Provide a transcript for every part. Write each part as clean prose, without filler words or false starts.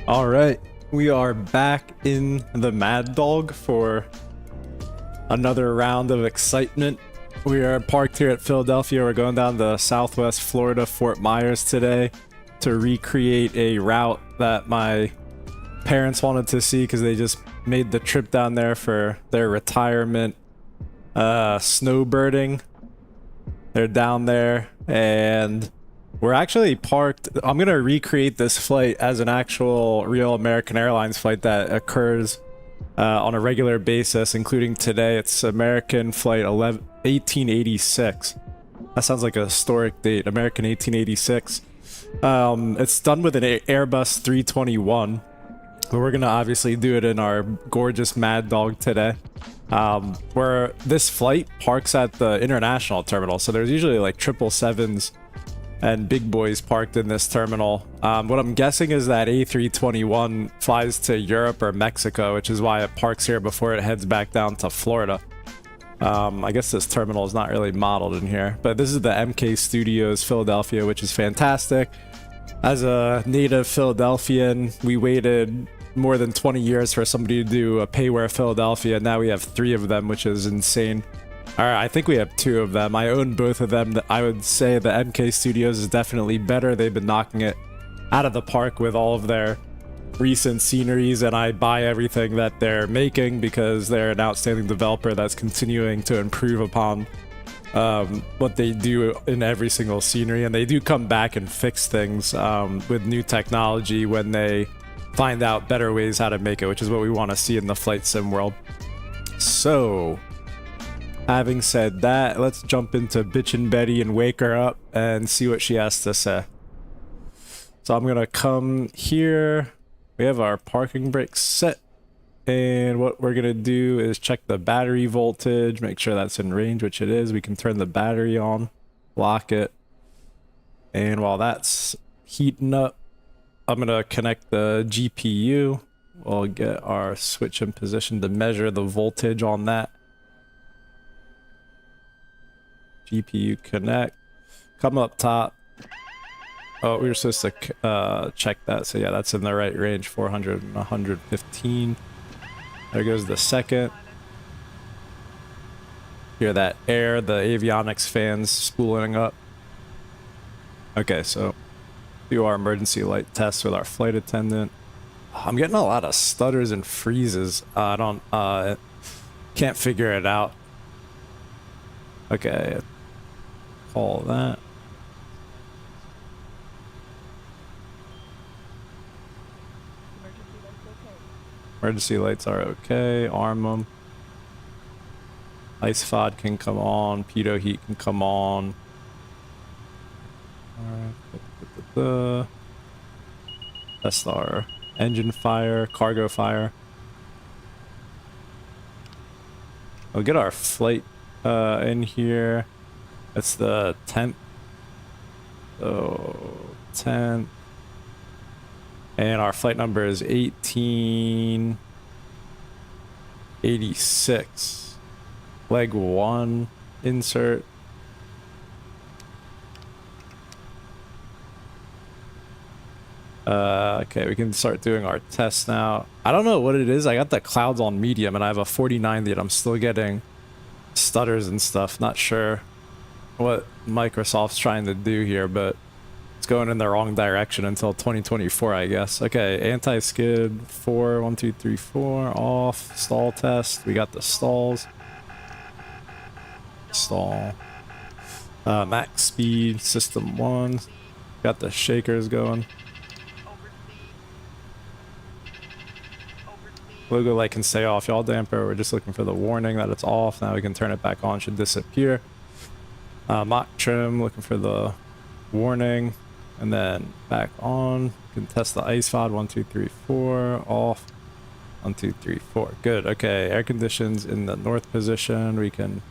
All right, we are back in the Maddog for another round of excitement. We are parked here at Philadelphia. We're going down to Southwest Florida, Fort Myers today to recreate a route that my parents wanted to see because they just made the trip down there for their retirement snowbirding. They're down there and we're actually parked. I'm going to recreate this flight as an actual real American Airlines flight that occurs on a regular basis, including today. It's American flight 1886. That sounds like a historic date. American 1886. It's done with an Airbus 321. But we're going to obviously do it in our gorgeous Maddog today. Where this flight parks at the international terminal. So there's usually like 777s and big boys parked in this terminal. What I'm guessing is that A321 flies to Europe or Mexico, which is why it parks here before it heads back down to Florida. I guess this terminal is not really modeled in here, but this is the MK Studios Philadelphia, which is fantastic. As a native Philadelphian, we waited more than 20 years for somebody to do a Payware Philadelphia. Now we have 3 of them, which is insane. Alright, I think we have 2 of them. I own both of them. I would say the MK Studios is definitely better. They've been knocking it out of the park with all of their recent sceneries, and I buy everything that they're making because they're an outstanding developer that's continuing to improve upon what they do in every single scenery, and they do come back and fix things with new technology when they find out better ways how to make it, which is what we want to see in the flight sim world. So having said that, let's jump into Bitchin' Betty and wake her up and see what she has to say. So I'm gonna come here. We have our parking brakes set, and what we're gonna do is check the battery voltage, make sure that's in range, which it is. We can turn the battery on, lock it, and while that's heating up, I'm gonna connect the GPU. We'll get our switch in position to measure the voltage on that. GPU connect. Come up top. Oh, we were supposed to check that. So yeah, that's in the right range, 400 and 115. There goes the second. Hear that air, the avionics fans spooling up. Okay, so do our emergency light test with our flight attendant. I'm getting a lot of stutters and freezes. I don't, can't figure it out. Okay, call that. Emergency lights are okay. Arm them. Ice FOD can come on. Pitot heat can come on. Alright. Test our engine fire, cargo fire. We'll get our flight in here. It's the 10th. So 10th. And our flight number is 1886. Leg 1, insert. Okay, we can start doing our tests now. I don't know what it is. I got the clouds on medium and I have a 4090 and I'm still getting stutters and stuff. Not sure what Microsoft's trying to do here, but it's going in the wrong direction until 2024, I guess. Okay, anti-skid 4, 1, 2, 3, 4, off. Stall test. We got the stalls. Stall. Max speed, system 1. Got the shakers going. Logo light can stay off. Yaw damper, we're just looking for the warning that it's off. Now we can turn it back on, should disappear. Mock trim, looking for the warning. And then back on. You can test the ice FOD. 1, 2, 3, 4. Off. 1, 2, 3, 4. Good. Okay. Air conditions in the north position. We can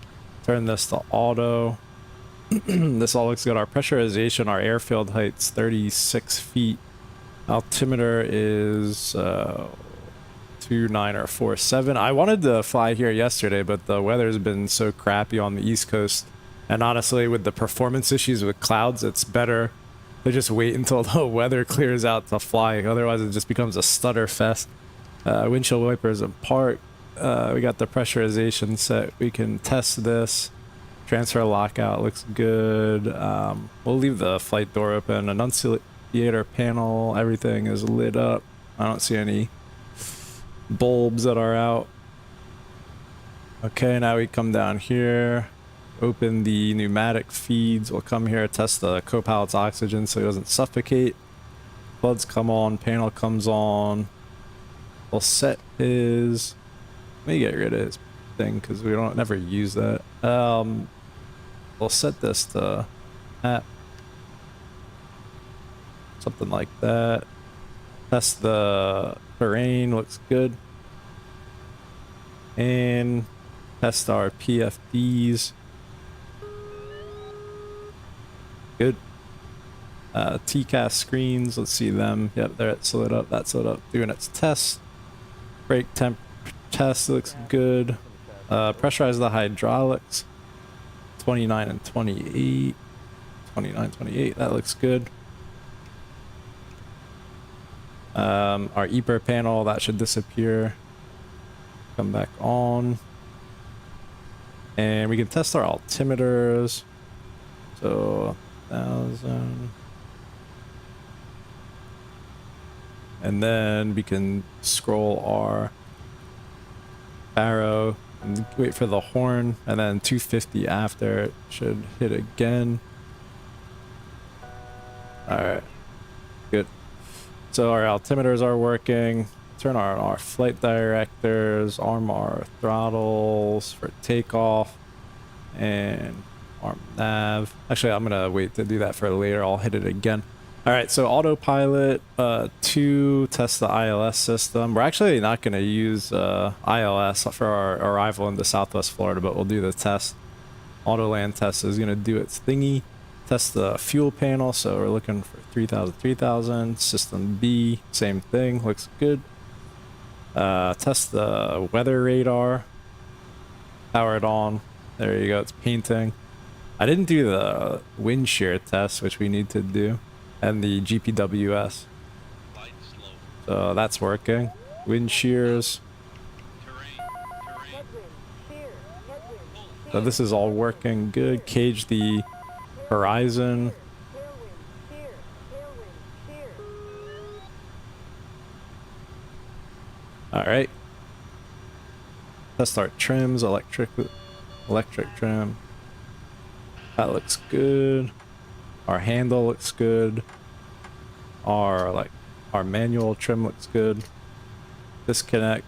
turn this to auto. This all looks good. Our pressurization, our airfield height's 36 feet. Altimeter is 29 or 47. I wanted to fly here yesterday, but the weather's been so crappy on the East Coast. And honestly, with the performance issues with clouds, it's better They just wait until the weather clears out to fly. Otherwise, it just becomes a stutter fest. Windshield wipers apart. We got the pressurization set. We can test this. Transfer lockout looks good. We'll leave the flight door open. Annunciator panel, everything is lit up. I don't see any bulbs that are out. Okay, now we come down here, open the pneumatic feeds. We'll come here, test the co-pilot's oxygen so he doesn't suffocate. Floods come on, panel comes on. We'll set his... Let me get rid of his thing because we don't never use that. We'll set this to app. Something like that. Test the terrain, looks good. And test our PFDs. Good. TCAS screens, let's see them. Yep, there it's lit up, that's lit up. Doing its test. Brake temp test looks good. Pressurize the hydraulics. 29 and 28. 29, 28, that looks good. Our EPR panel, that should disappear. Come back on. And we can test our altimeters. So, 1,000. And then we can scroll our arrow and wait for the horn, and then 250 after it should hit again. Alright, good. So our altimeters are working. Turn on our flight directors, arm our throttles for takeoff, and arm nav. Actually, I'm gonna wait to do that for later. I'll hit it again. All right, so autopilot 2, test the ILS system. We're actually not gonna use ILS for our arrival into Southwest Florida, but we'll do the test. Auto land test is gonna do its thingy. Test the fuel panel, so we're looking for 3000, 3000. System B, same thing, looks good. Test the weather radar. Power it on. There you go, it's painting. I didn't do the wind shear test, which we need to do, and the GPWS. So that's working. Wind shears. So this is all working good. Cage the horizon. All right. Test our trims, electric trim. That looks good. Our handle looks good. Our manual trim looks good. Disconnect.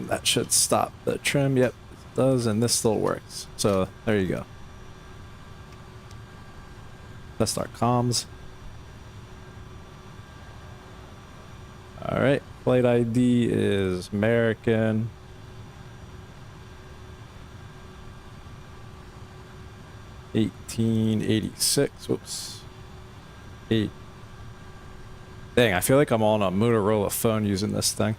That should stop the trim. Yep, it does, and this still works. So there you go. Test our comms. All right, flight ID is American. $1886. Whoops. 8. Dang, I feel like I'm on a Motorola phone using this thing.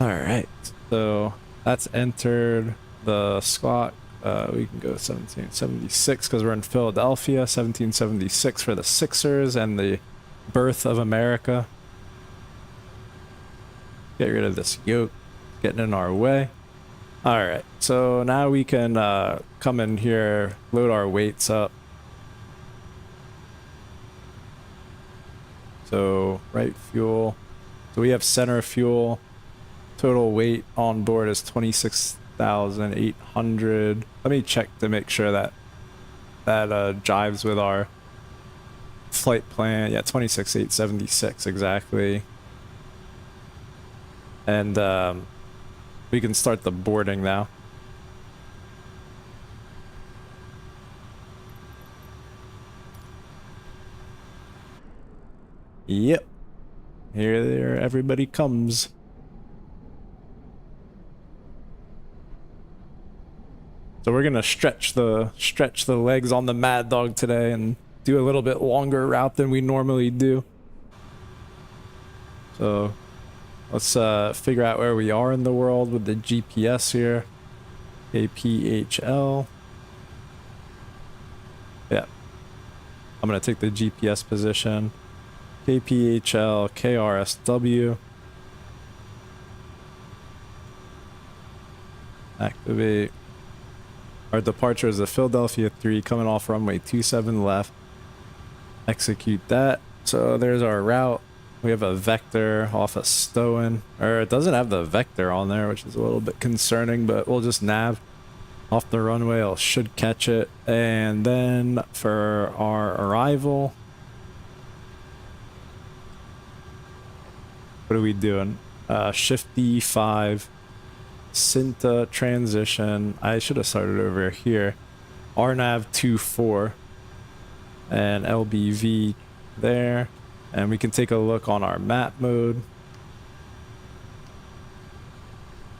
All right, so that's entered. The squawk. We can go 1776 because we're in Philadelphia. 1776 for the Sixers and the birth of America. Get rid of this yoke getting in our way. All right, so now we can come in here, load our weights up. So right fuel. So we have center fuel. Total weight on board is 26,800. Let me check to make sure that jives with our flight plan. Yeah, 26,876 exactly. And we can start the boarding now. Yep. Here everybody comes. So we're gonna stretch the legs on the Maddog today and do a little bit longer route than we normally do. So let's figure out where we are in the world with the GPS here. KPHL. Yeah. I'm going to take the GPS position. KPHL, KRSW. Activate. Our departure is the Philadelphia 3 coming off runway 27 left. Execute that. So there's our route. We have a vector off of Stowen. Or it doesn't have the vector on there, which is a little bit concerning, but we'll just nav off the runway. I should catch it. And then for our arrival, what are we doing? Shift D5, Cinta transition. I should have started over here. RNAV 24 and LBV there. And we can take a look on our map mode.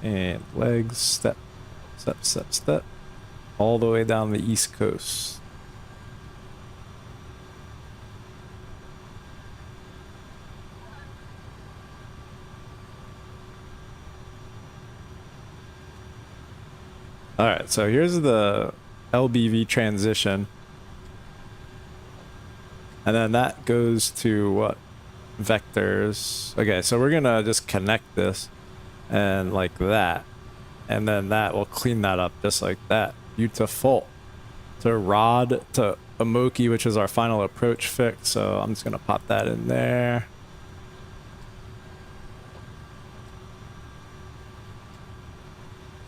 And legs, step, step, step, step. All the way down the East Coast. Alright, so here's the LBV transition. And then that goes to what? Vectors. Okay, so we're gonna just connect this and like that. And then that will clean that up just like that. Beautiful. To Rod, to Amoki, which is our final approach fix. So I'm just gonna pop that in there.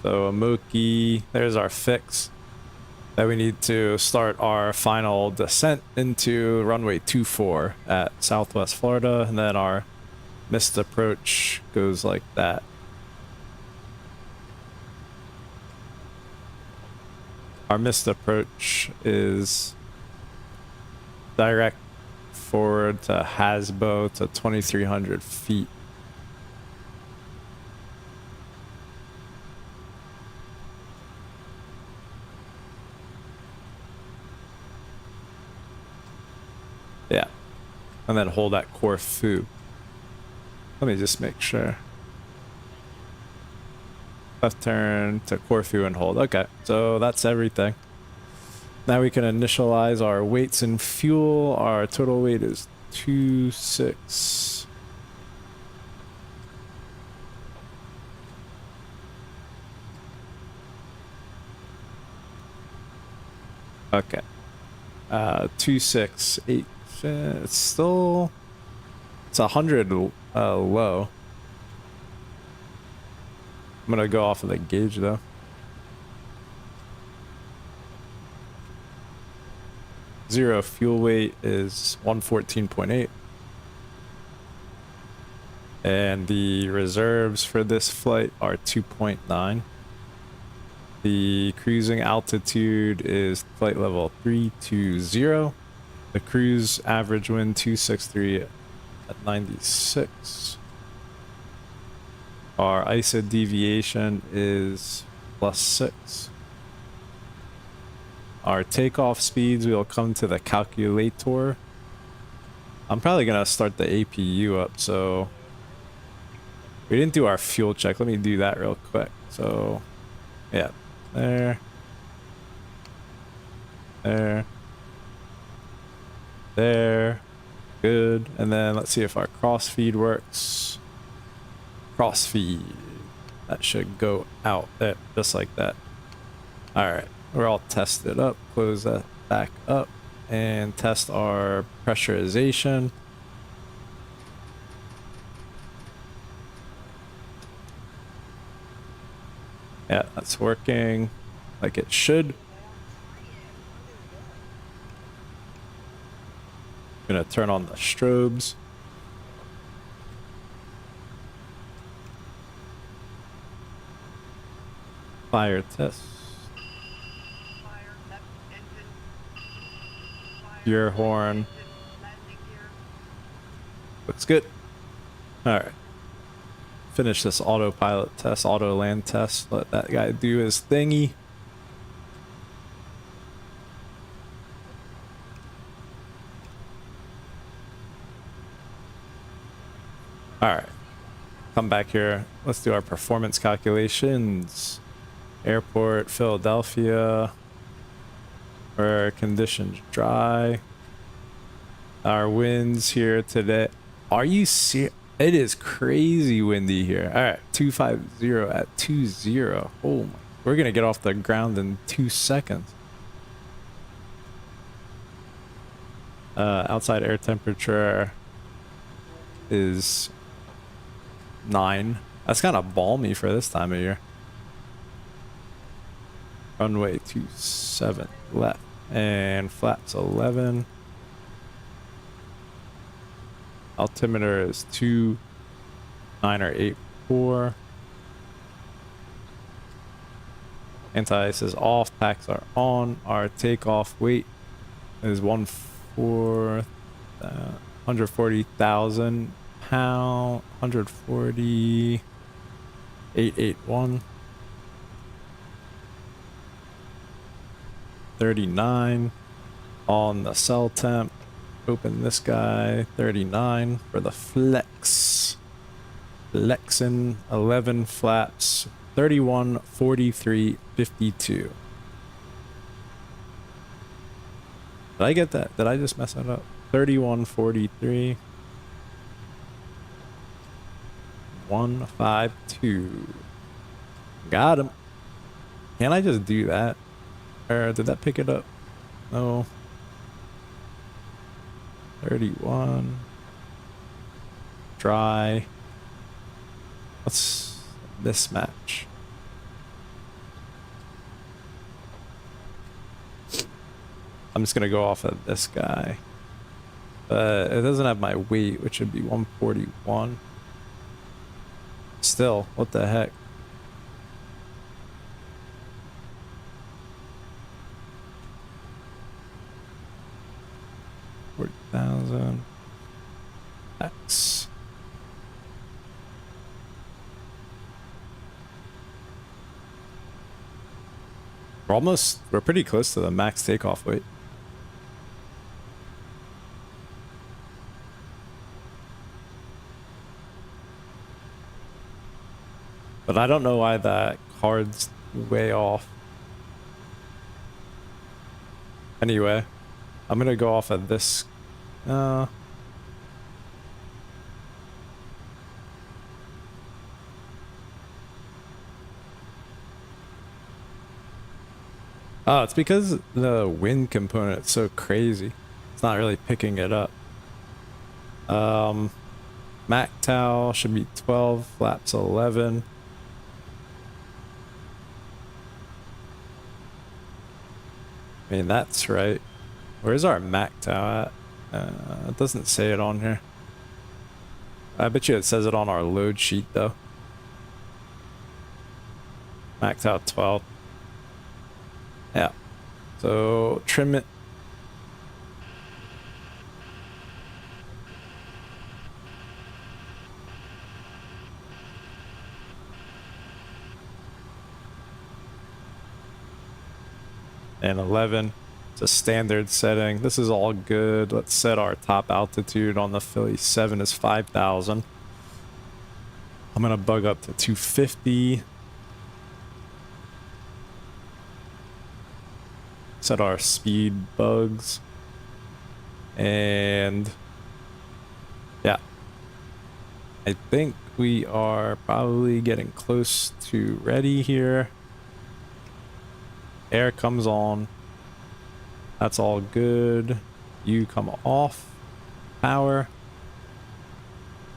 So Amoki, there's our fix. That we need to start our final descent into runway 24 at Southwest Florida, and then our missed approach goes like that. Our missed approach is direct forward to Hasbo to 2,300 feet. Yeah, and then hold at Corfu. Let me just make sure. Left turn to Corfu and hold. Okay, so that's everything. Now we can initialize our weights and fuel. Our total weight is 26. Okay. 268. It's still, it's 100 low. I'm gonna go off of the gauge though. Zero fuel weight is 114.8. And the reserves for this flight are 2.9. The cruising altitude is flight level 320. The cruise average wind 263 at 96. Our ISA deviation is +6. Our takeoff speeds, we'll come to the calculator. I'm probably gonna start the APU up, so we didn't do our fuel check. Let me do that real quick. So yeah, there. There, good. And then let's see if our crossfeed works. Crossfeed, that should go out there, just like that. All right, we're all tested up. Close that back up and test our pressurization. Yeah, that's working like it should. Gonna turn on the strobes. Fire test. Your horn. Looks good. Alright. Finish this autopilot test, auto land test. Let that guy do his thingy. Alright, come back here. Let's do our performance calculations. Airport, Philadelphia. Where conditions dry. Our winds here today. Are you serious? It is crazy windy here. All right, 250 at 20. Oh my, we're gonna get off the ground in 2 seconds. Outside air temperature is 9. That's kind of balmy for this time of year. Runway 27 left and flaps 11. Altimeter is 2984. Anti-ice is off. Packs are on. Our takeoff weight is 140,000 pound. 140,881. 39 on the cell temp. Open this guy. 39 for the flex. Flexin 11 flaps. 31 43 52. Did I get that? Did I just mess that up? 31 43 152. Got him. Can I just do that? Or did that pick it up? No. 31. Dry. What's this match? I'm just gonna go off of this guy. But it doesn't have my weight, which would be 141. Still, what the heck? X. We're pretty close to the max takeoff weight. But I don't know why that card's way off. Anyway, I'm gonna go off of this. Oh, it's because the wind component is so crazy. It's not really picking it up. MACTOW should be 12, flaps 11. I mean, that's right. Where's our MACTOW at? It doesn't say it on here. I bet you it says it on our load sheet though. MACTOW 12. Yeah. So trim it. And 11. It's a standard setting. This is all good. Let's set our top altitude on the Philly 7 is 5,000. I'm gonna bug up to 250. Set our speed bugs. And yeah. I think we are probably getting close to ready here. Air comes on. That's all good. You come off. Power.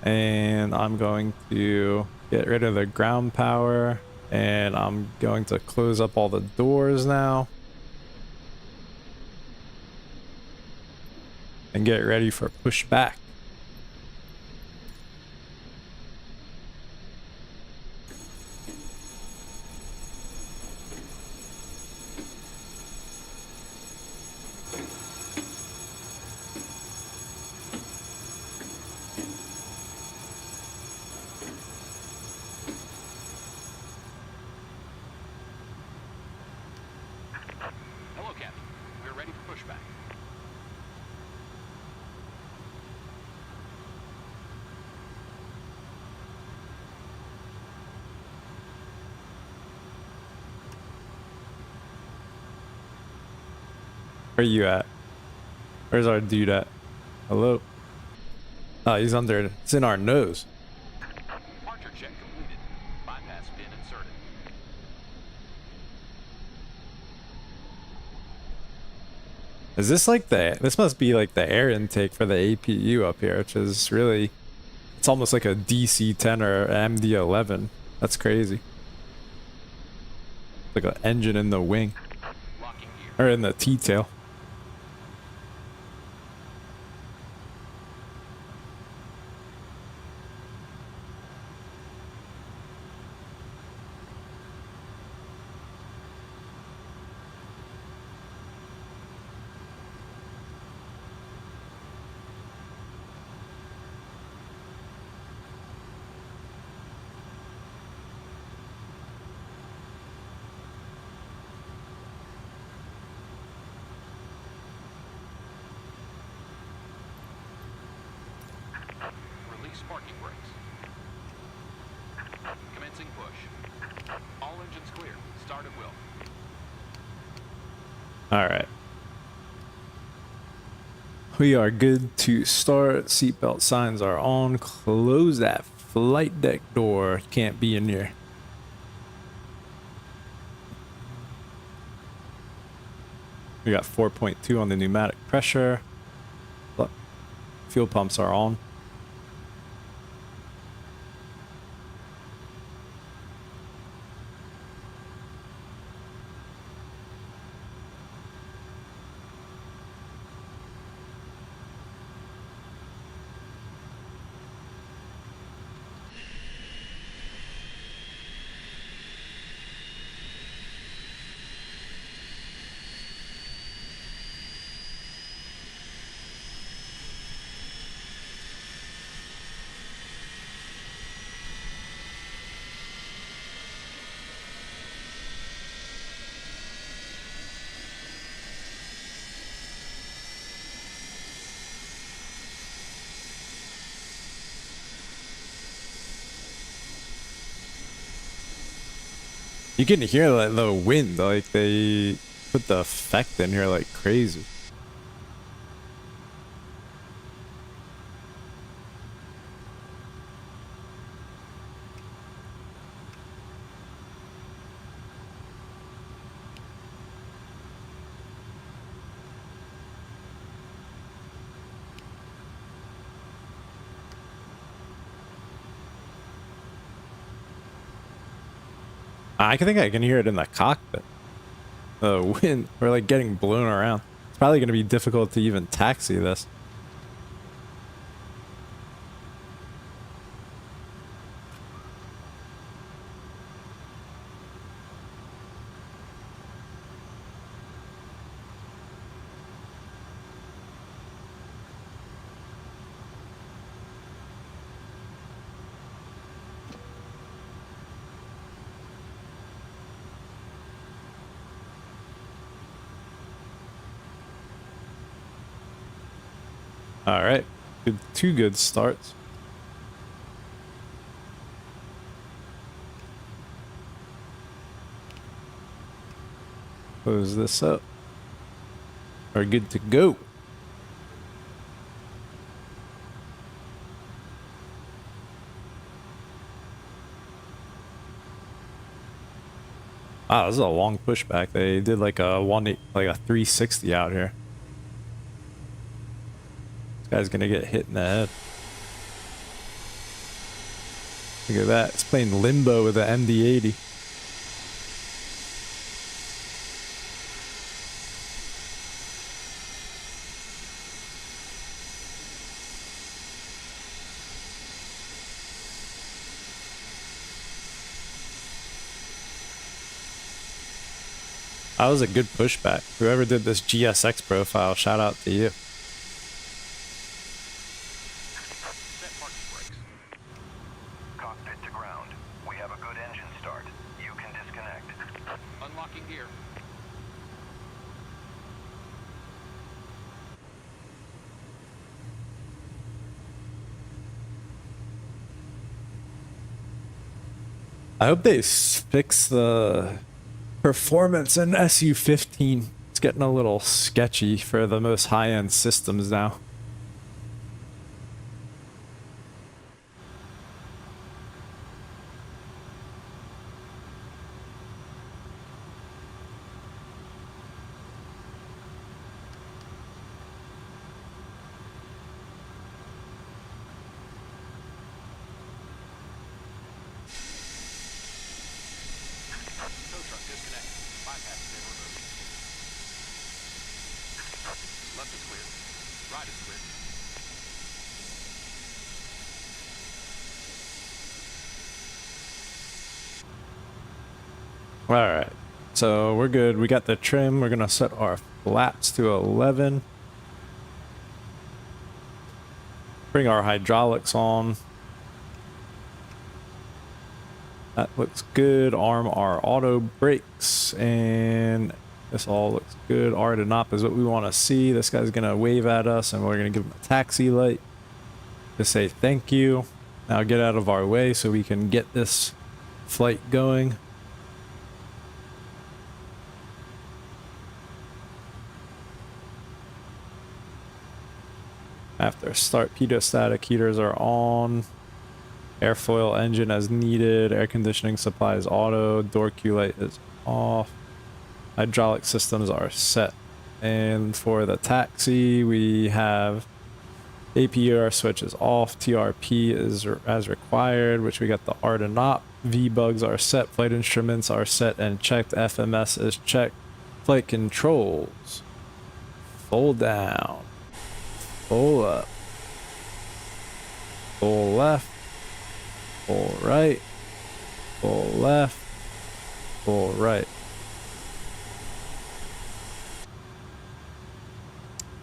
And I'm going to get rid of the ground power. And I'm going to close up all the doors now. And get ready for pushback. Hello, Captain. We're ready for pushback. Where are you at? Where's our dude at? Hello. Oh, he's under. It's in our nose. Departure check completed. Bypass pin inserted. Is this like the? This must be like the air intake for the APU up here, which is really. It's almost like a DC-10 or MD-11. That's crazy. Like an engine in the wing. Locking gear. Or in the T-tail. Release parking brakes. Commencing push. All engines clear. Start at will. Alright. We are good to start. Seatbelt signs are on. Close that flight deck door. Can't be in here. We got 4.2 on the pneumatic pressure. But fuel pumps are on. You can hear like the wind, like they put the effect in here like crazy. I think I can hear it in the cockpit. The wind, we're like getting blown around. It's probably going to be difficult to even taxi this. All right, two good starts. Close this up. We're good to go. Wow, this is a long pushback. They did like a 360 out here. Guy's gonna get hit in the head. Look at that. It's playing limbo with the MD-80. That was a good pushback. Whoever did this GSX profile, shout out to you. I hope they fix the performance in SU-15. It's getting a little sketchy for the most high-end systems now. All right, so we're good. We got the trim. We're gonna set our flaps to 11. Bring our hydraulics on. That looks good. Arm our auto brakes, and this all looks good. R to NOP is what we want to see. This guy's gonna wave at us, and we're gonna give him a taxi light to say thank you. Now get out of our way so we can get this flight going. After start, pitot-static heaters are on. Airfoil engine as needed. Air conditioning supply is auto. Door Q light is off. Hydraulic systems are set. And for the taxi, we have APR switch is off. TRP is as required, which we got the R to NOP. V-bugs are set. Flight instruments are set and checked. FMS is checked. Flight controls. Fold down. Pull up. Pull left. Pull right. Pull left. Pull right.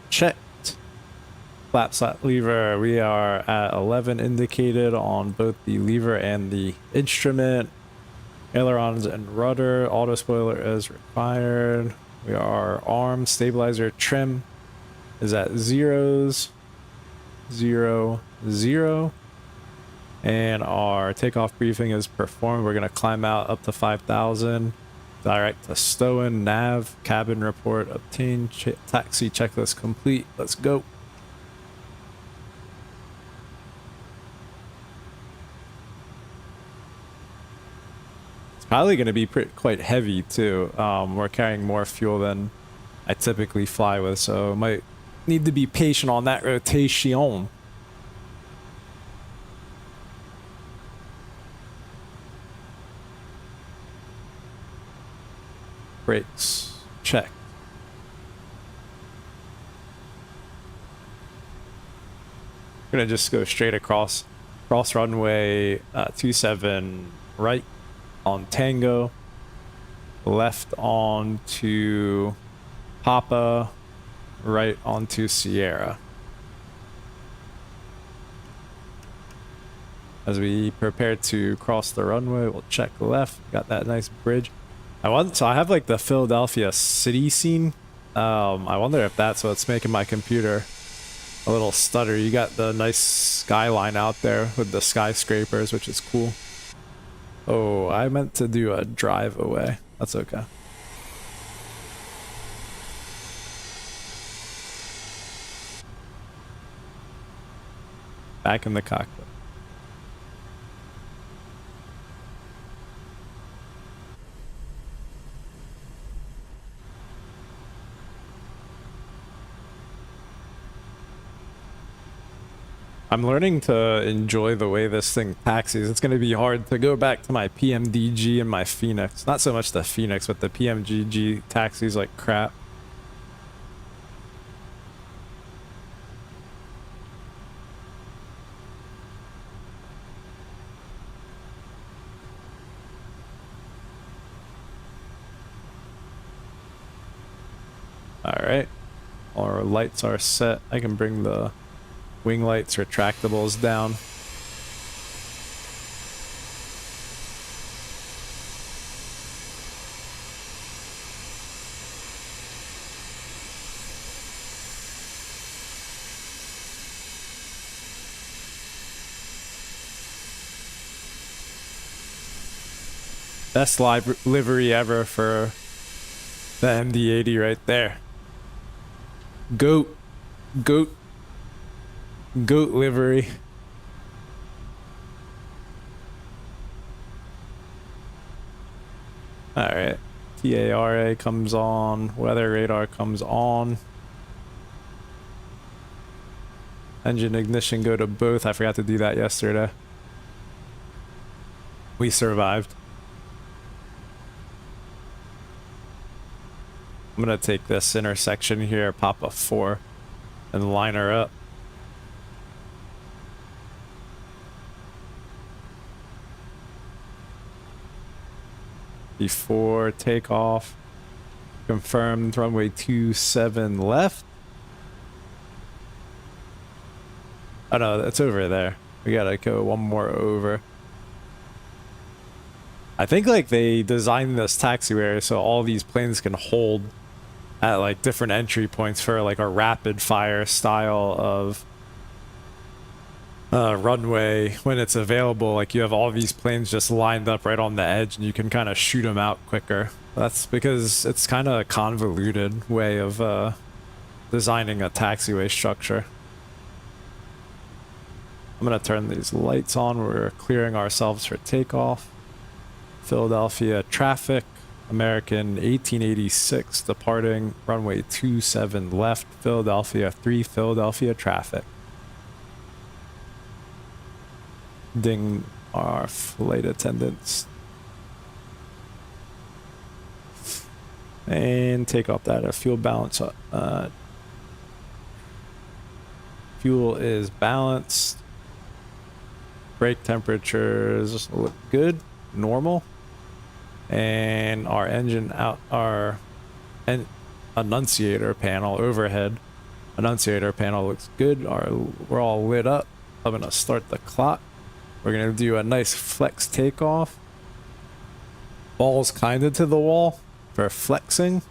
Checked. Flap slot lever. We are at 11 indicated on both the lever and the instrument. Ailerons and rudder. Auto spoiler is required. We are arm stabilizer trim is at zeros. 0, 0. And our takeoff briefing is performed. We're going to climb out up to 5,000. Direct to Stowen. Nav. Cabin report obtained. Taxi checklist complete. Let's go. It's probably going to be quite heavy too. We're carrying more fuel than I typically fly with, so might need to be patient on that rotation. Brakes check. We're gonna just go straight across runway 27 right on Tango, left on to Papa, right onto Sierra. As we prepare to cross the runway, we'll check left. Got that nice bridge. So I have like the Philadelphia city scene. I wonder if that's what's making my computer a little stutter. You got the nice skyline out there with the skyscrapers, which is cool. Oh, I meant to do a drive away. That's okay. Back in the cockpit. I'm learning to enjoy the way this thing taxis. It's going to be hard to go back to my PMDG and my Phoenix. Not so much the Phoenix, but the PMGG taxis like crap. Alright. Our lights are set. I can bring the wing lights, retractables down. Best livery ever for the MD-80 right there. Goat livery. Alright. TARA comes on. Weather radar comes on. Engine ignition go to both. I forgot to do that yesterday. We survived. I'm gonna take this intersection here, pop a 4, and line her up. before takeoff. Confirmed runway 27 left. Oh no, it's over there. We gotta go one more over. I think like they designed this taxiway so all these planes can hold at like different entry points for like a rapid fire style of runway when it's available. Like you have all these planes just lined up right on the edge and you can kind of shoot them out quicker. That's because it's kind of a convoluted way of designing a taxiway structure. I'm gonna turn these lights on. We're clearing ourselves for takeoff. Philadelphia traffic, American 1886 departing runway 27 left, Philadelphia 3, Philadelphia traffic. Ding our flight attendants. And take off that fuel balance. Fuel is balanced. Brake temperatures look good, normal. And our engine out, our annunciator panel overhead annunciator panel looks good. We're all lit up. I'm gonna start the clock. We're gonna do a nice flex takeoff. Balls kinda to the wall for flexing.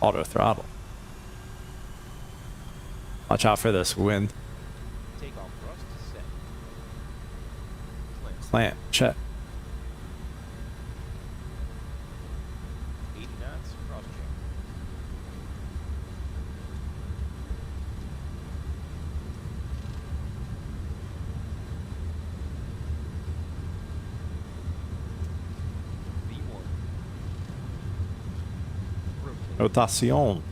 Auto throttle. Watch out for this wind. Takeoff thrust set. Clamp, check. 80 knots, cross check. V1. Rotate. Rotación.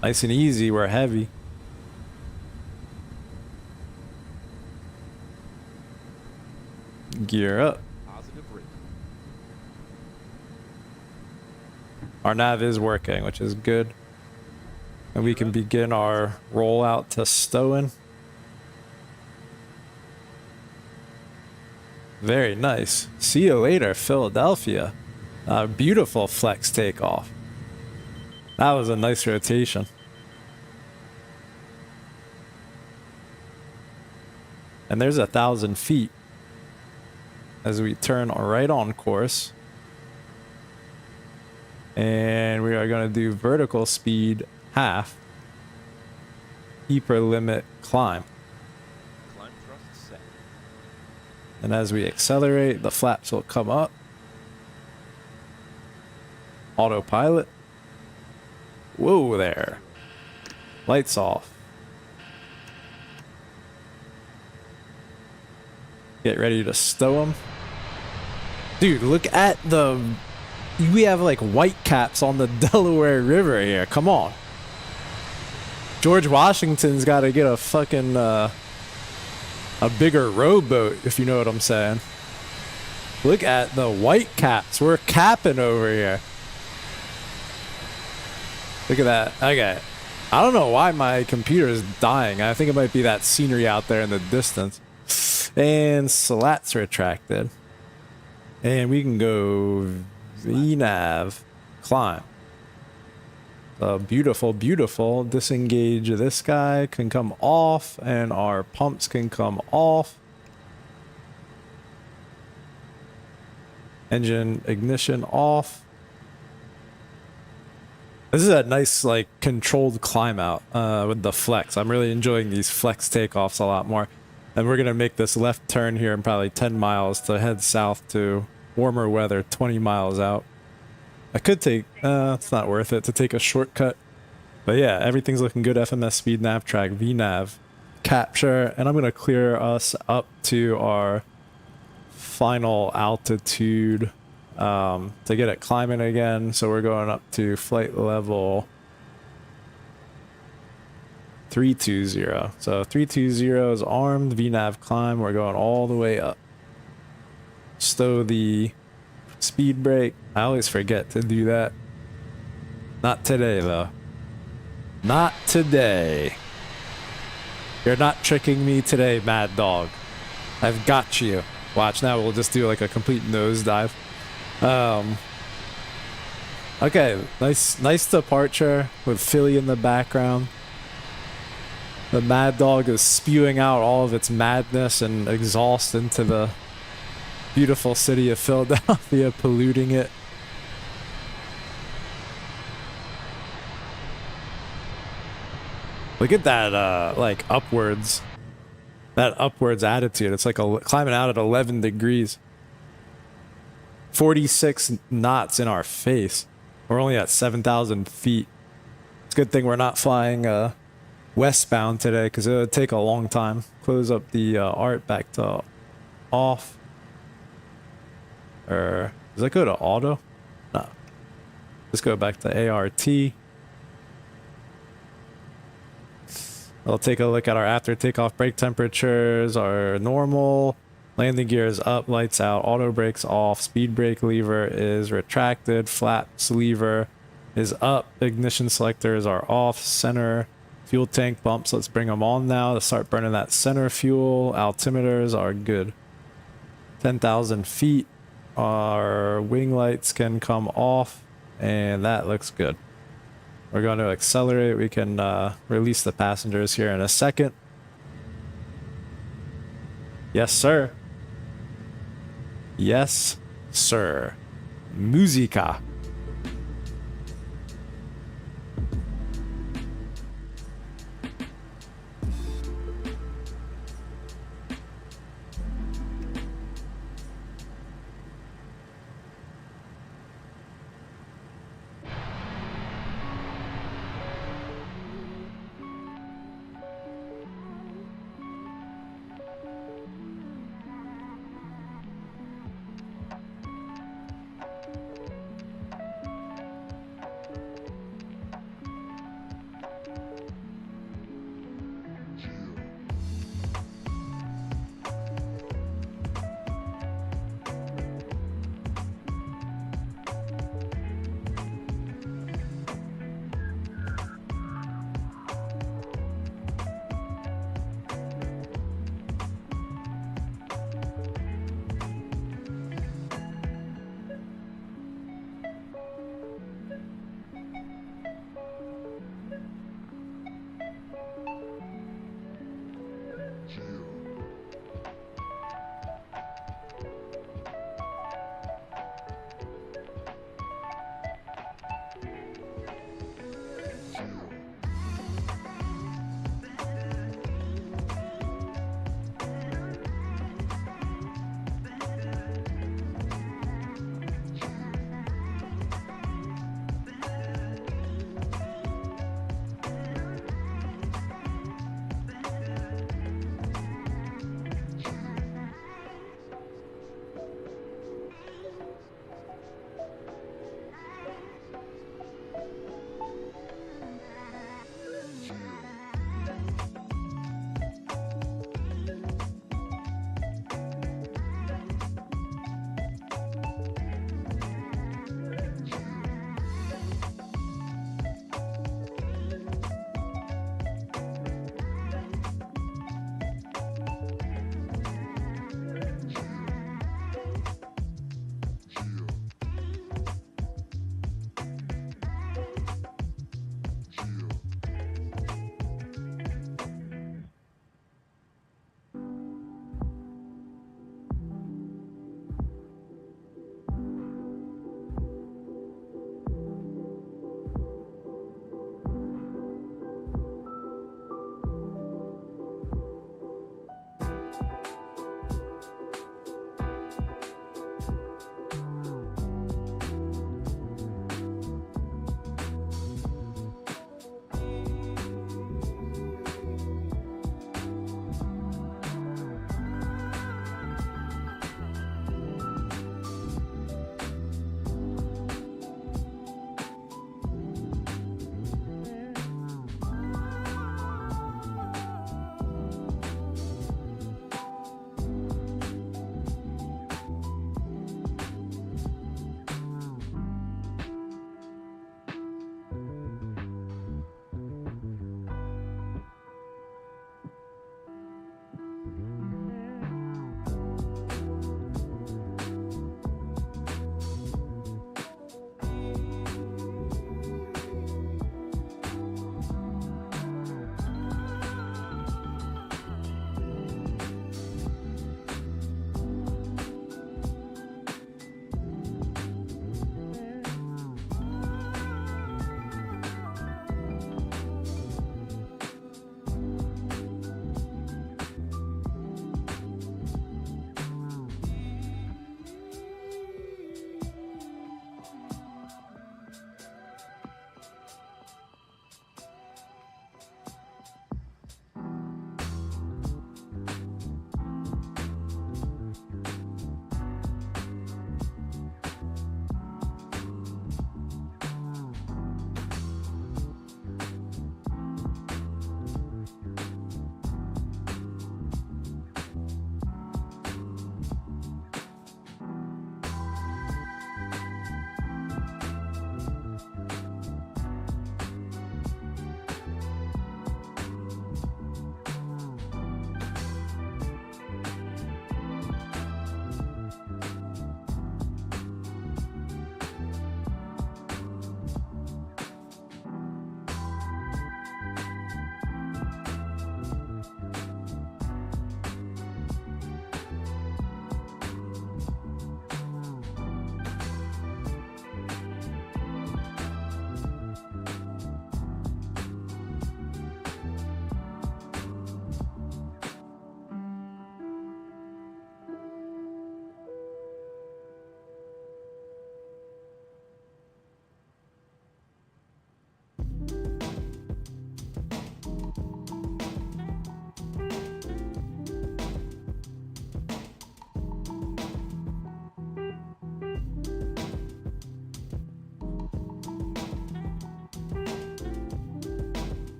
Nice and easy, we're heavy. Gear up. Positive rate. Our nav is working, which is good. And we can begin our rollout to Stowen. Very nice. See you later, Philadelphia. Beautiful flex takeoff. That was a nice rotation. And there's 1,000 feet as we turn right on course. And we are going to do vertical speed half. Keeper limit climb. Climb thrust set. And as we accelerate, the flaps will come up. Autopilot. Whoa there. Lights off. Get ready to stow them. Dude, look at the... We have like white caps on the Delaware River here. Come on. George Washington's got to get a fucking... a bigger rowboat, if you know what I'm saying. Look at the white caps. We're capping over here. Look at that. Okay. I don't know why my computer is dying. I think it might be that scenery out there in the distance. And slats retracted. And we can go VNAV climb. Beautiful, beautiful. Disengage this guy can come off and our pumps can come off. Engine ignition off. This is a nice, like, controlled climb out with the flex. I'm really enjoying these flex takeoffs a lot more. And we're going to make this left turn here in probably 10 miles to head south to warmer weather, 20 miles out. I could take, it's not worth it to take a shortcut. But yeah, everything's looking good. FMS speed, nav track, VNAV, capture. And I'm going to clear us up to our final altitude. To get it climbing again, so we're going up to flight level 320. So 320 is armed, VNAV climb, we're going all the way up. Stow the speed brake. I always forget to do that. Not today though. Not today. You're not tricking me today, Mad Dog. I've got you. Watch, now we'll just do like a complete nosedive. Okay, nice departure with Philly in the background. The Mad Dog is spewing out all of its madness and exhaust into the beautiful city of Philadelphia, polluting it. Look at that, like, upwards. That upwards attitude. It's like climbing out at 11 degrees. 46 knots in our face. We're only at 7,000 feet. It's a good thing we're not flying westbound today, because it would take a long time. Close up the art back to off. Or does that go to auto? No. Let's go back to ART. I'll take a look at our after takeoff brake temperatures. Our normal landing gear is up, lights out, auto brakes off, speed brake lever is retracted, flaps lever is up, ignition selectors are off, center fuel tank pumps, let's bring them on now to start burning that center fuel. Altimeters are good. 10,000 feet. Our wing lights can come off, and that looks good. We're going to accelerate. We can release the passengers here in a second. Yes, sir. Yes, sir. Musica.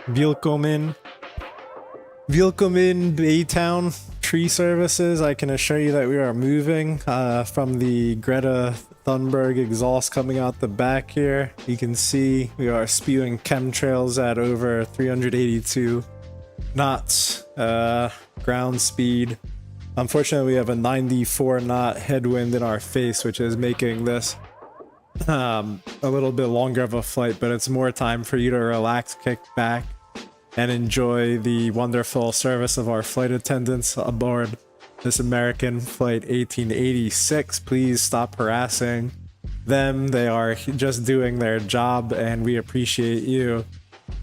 Willkommen. Willkommen Baytown Tree Services. I can assure you that we are moving from the Greta Thunberg exhaust coming out the back here. You can see we are spewing chemtrails at over 382 knots ground speed. Unfortunately, we have a 94 knot headwind in our face, which is making this a little bit longer of a flight, but it's more time for you to relax, kick back, and enjoy the wonderful service of our flight attendants aboard this American Flight 1886. Please stop harassing them. They are just doing their job, and we appreciate you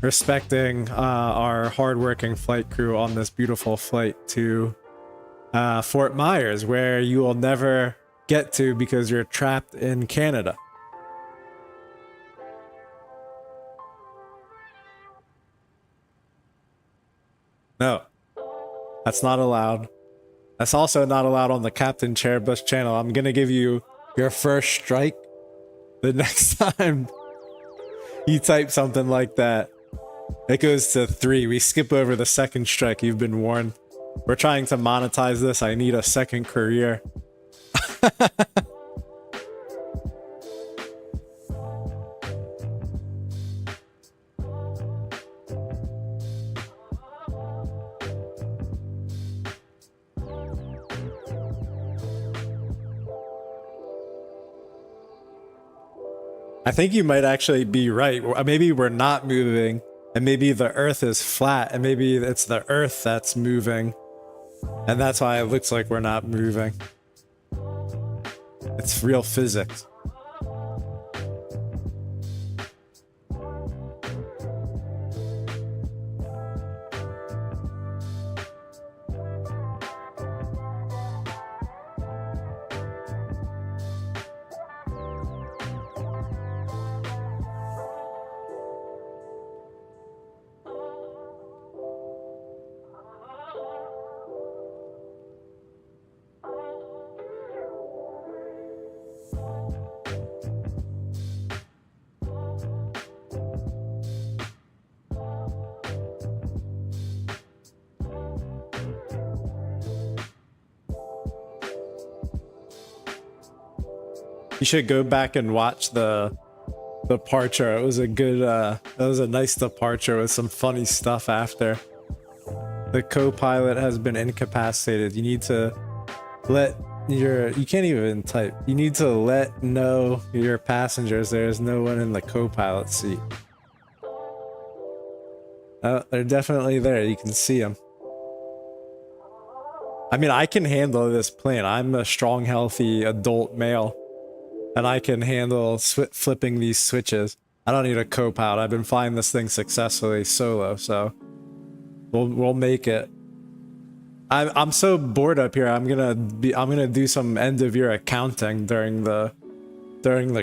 respecting our hardworking flight crew on this beautiful flight to Fort Myers, where you will never get to because you're trapped in Canada. No, that's not allowed. That's also not allowed on the Captain Chairbush channel. I'm gonna give you your first strike the next time you type something like that. It goes to 3. We skip over the second strike. You've been warned. We're trying to monetize this. I need a second career. I think you might actually be right. Maybe we're not moving, and maybe the Earth is flat, and maybe it's the Earth that's moving, and that's why it looks like we're not moving. It's real physics. You should go back and watch the departure. It was a good it was a nice departure with some funny stuff after. The co-pilot has been incapacitated. You need to let you can't even type. You need to let know your passengers there is no one in the co-pilot seat. They're definitely there. You can see them. I mean, I can handle this plane. I'm a strong, healthy adult male. And I can handle flipping these switches. I don't need a co-pilot. I've been flying this thing successfully solo, so we'll make it. I'm so bored up here. I'm gonna do some end of year accounting during the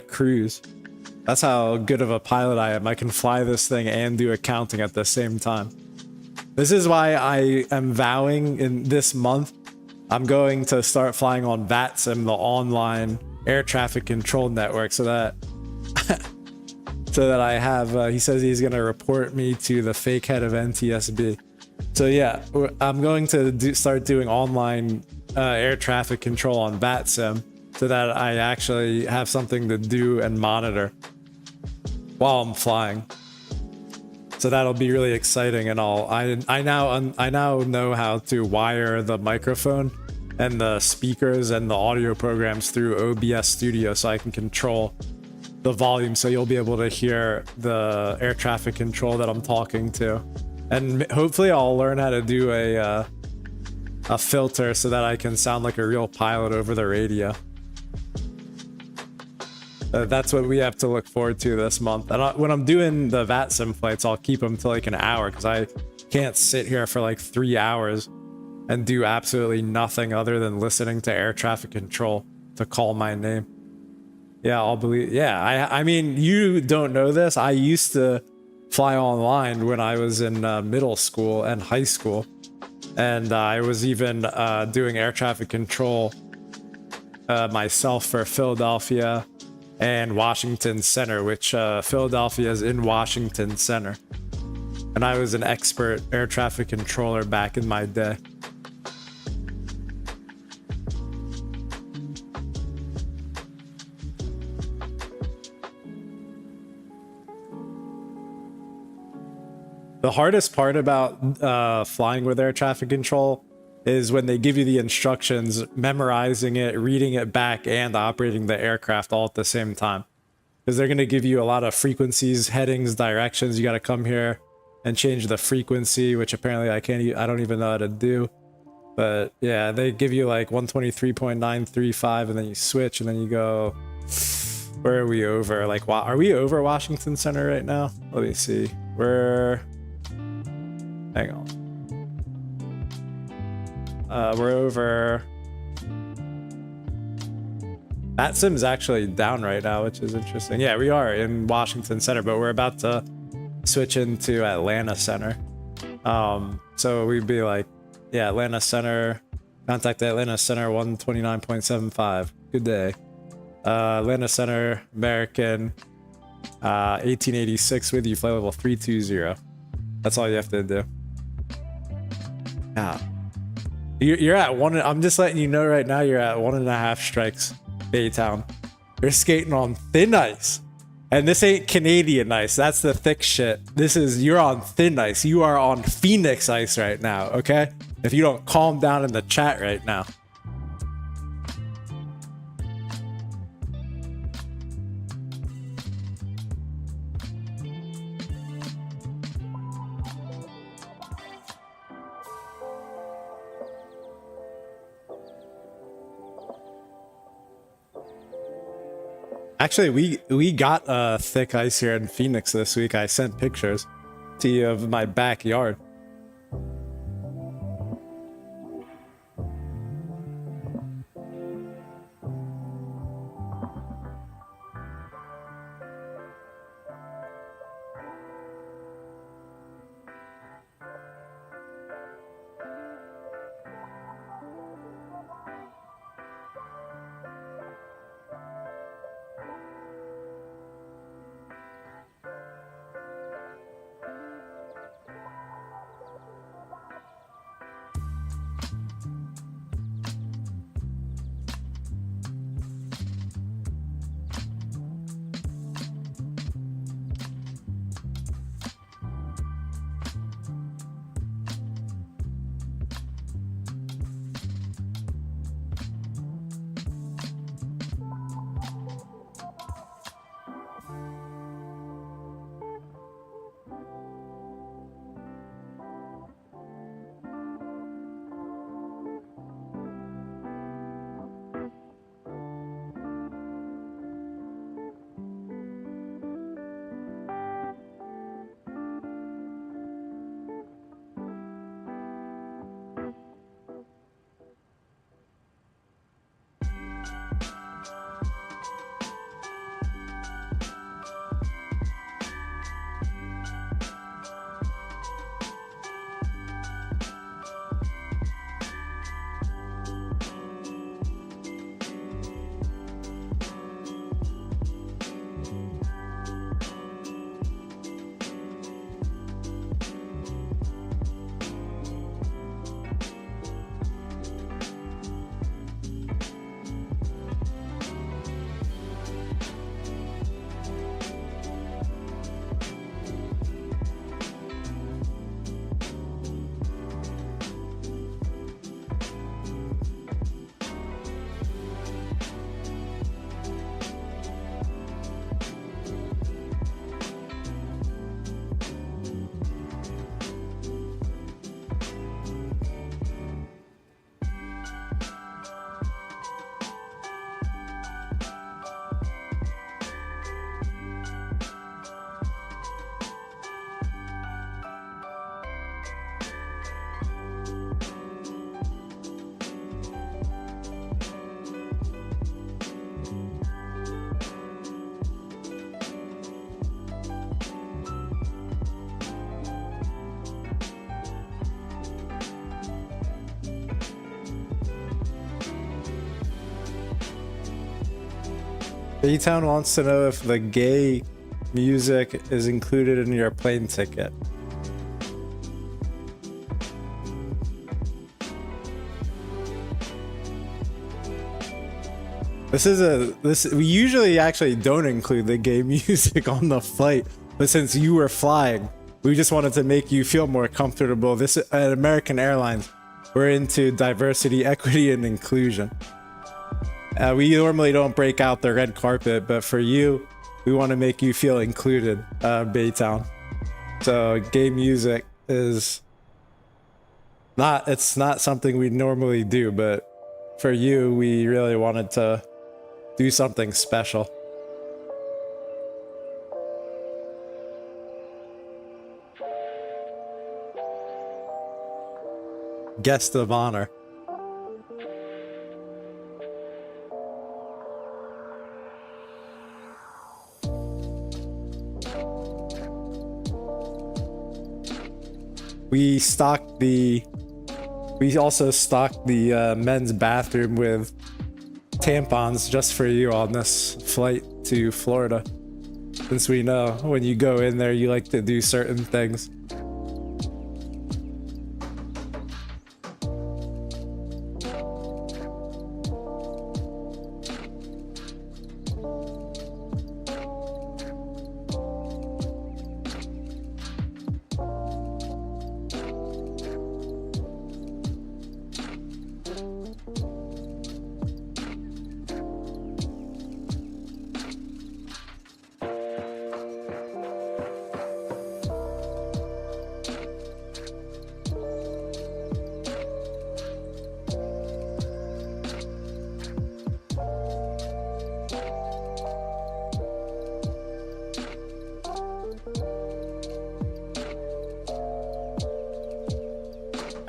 cruise. That's how good of a pilot I am. I can fly this thing and do accounting at the same time. This is why I am vowing in this month I'm going to start flying on VATSIM, the online air traffic control network, so that I have he says he's gonna report me to the fake head of NTSB. So yeah, I'm going to start doing online air traffic control on VATSIM so that I actually have something to do and monitor while I'm flying. So that'll be really exciting, and I now know how to wire the microphone and the speakers and the audio programs through OBS Studio, so I can control the volume, so you'll be able to hear the air traffic control that I'm talking to. And hopefully I'll learn how to do a filter so that I can sound like a real pilot over the radio. That's what we have to look forward to this month. And when I'm doing the VATSIM flights, I'll keep them to like an hour, because I can't sit here for like 3 hours and do absolutely nothing other than listening to air traffic control to call my name. Yeah, I'll believe. Yeah, I mean, you don't know this. I used to fly online when I was in middle school and high school. And I was even doing air traffic control myself for Philadelphia and Washington Center, which Philadelphia is in Washington Center. And I was an expert air traffic controller back in my day. The hardest part about flying with air traffic control is when they give you the instructions, memorizing it, reading it back, and operating the aircraft all at the same time. Because they're going to give you a lot of frequencies, headings, directions. You got to come here and change the frequency, which apparently I don't even know how to do. But yeah, they give you like 123.935 and then you switch and then you go, where are we over? Like, are we over Washington Center right now? Let me see. Hang on. We're over. That sim's actually down right now, which is interesting. Yeah, we are in Washington Center, but we're about to switch into Atlanta Center. So we'd be like, yeah, Atlanta Center, contact Atlanta Center 129.75. Good day. Atlanta Center, American, 1886 with you, flight level 320. That's all you have to do. Yeah. You're at one. I'm just letting you know right now, you're at 1.5 strikes, Baytown. You're skating on thin ice. And this ain't Canadian ice. That's the thick shit. You're on thin ice. You are on Phoenix ice right now, okay? If you don't calm down in the chat right now. Actually, we got thick ice here in Phoenix this week. I sent pictures to you of my backyard. B-Town wants to know if the gay music is included in your plane ticket. We usually actually don't include the game music on the flight, but since you were flying, we just wanted to make you feel more comfortable. This at American Airlines, we're into diversity, equity, and inclusion. We normally don't break out the red carpet, but for you, we want to make you feel included, Baytown. So game music is it's not something we normally do, but for you, we really wanted to do something special. Guest of honor. We also stocked the men's bathroom with tampons just for you on this flight to Florida. Since we know when you go in there, you like to do certain things.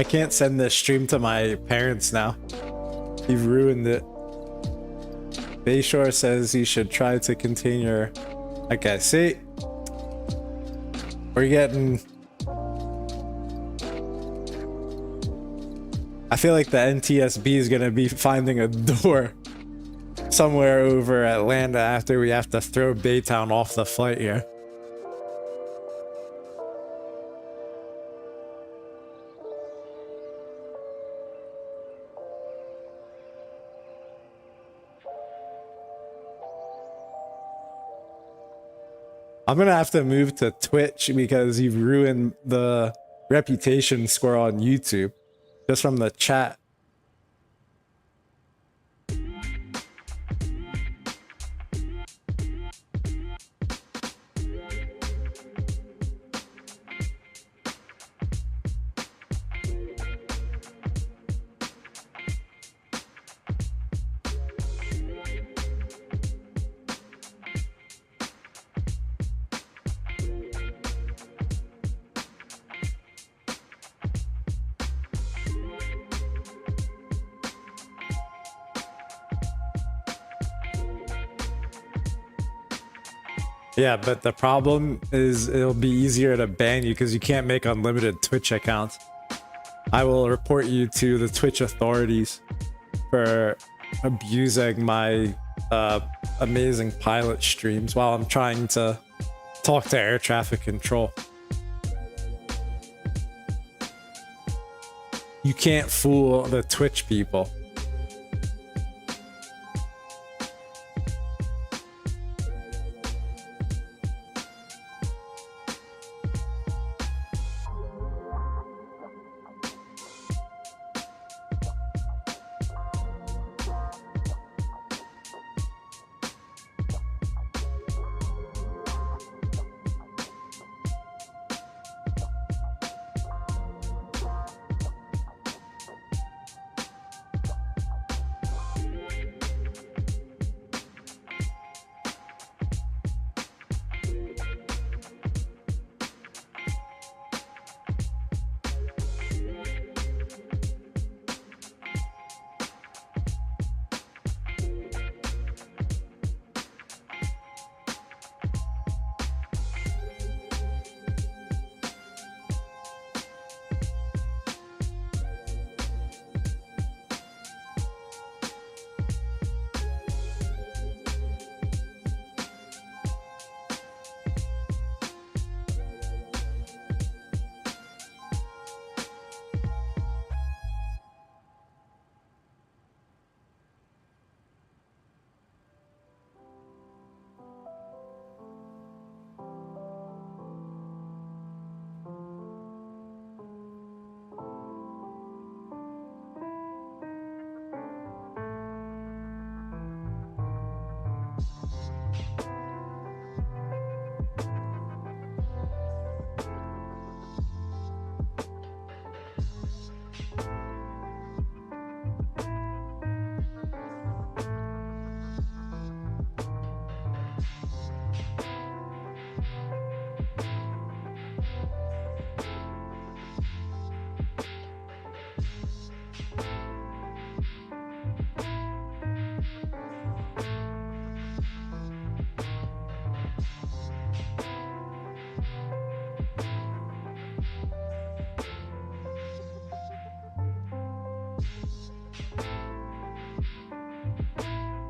I can't send this stream to my parents now. You've ruined it. Bayshore says you should try to contain your... Okay, see? We're getting... I feel like the NTSB is gonna be finding a door somewhere over Atlanta after we have to throw Baytown off the flight here. I'm gonna have to move to Twitch because you've ruined the reputation score on YouTube just from the chat. Yeah, but the problem is it'll be easier to ban you because you can't make unlimited Twitch accounts. I will report you to the Twitch authorities for abusing my amazing pilot streams while I'm trying to talk to air traffic control. You can't fool the Twitch people.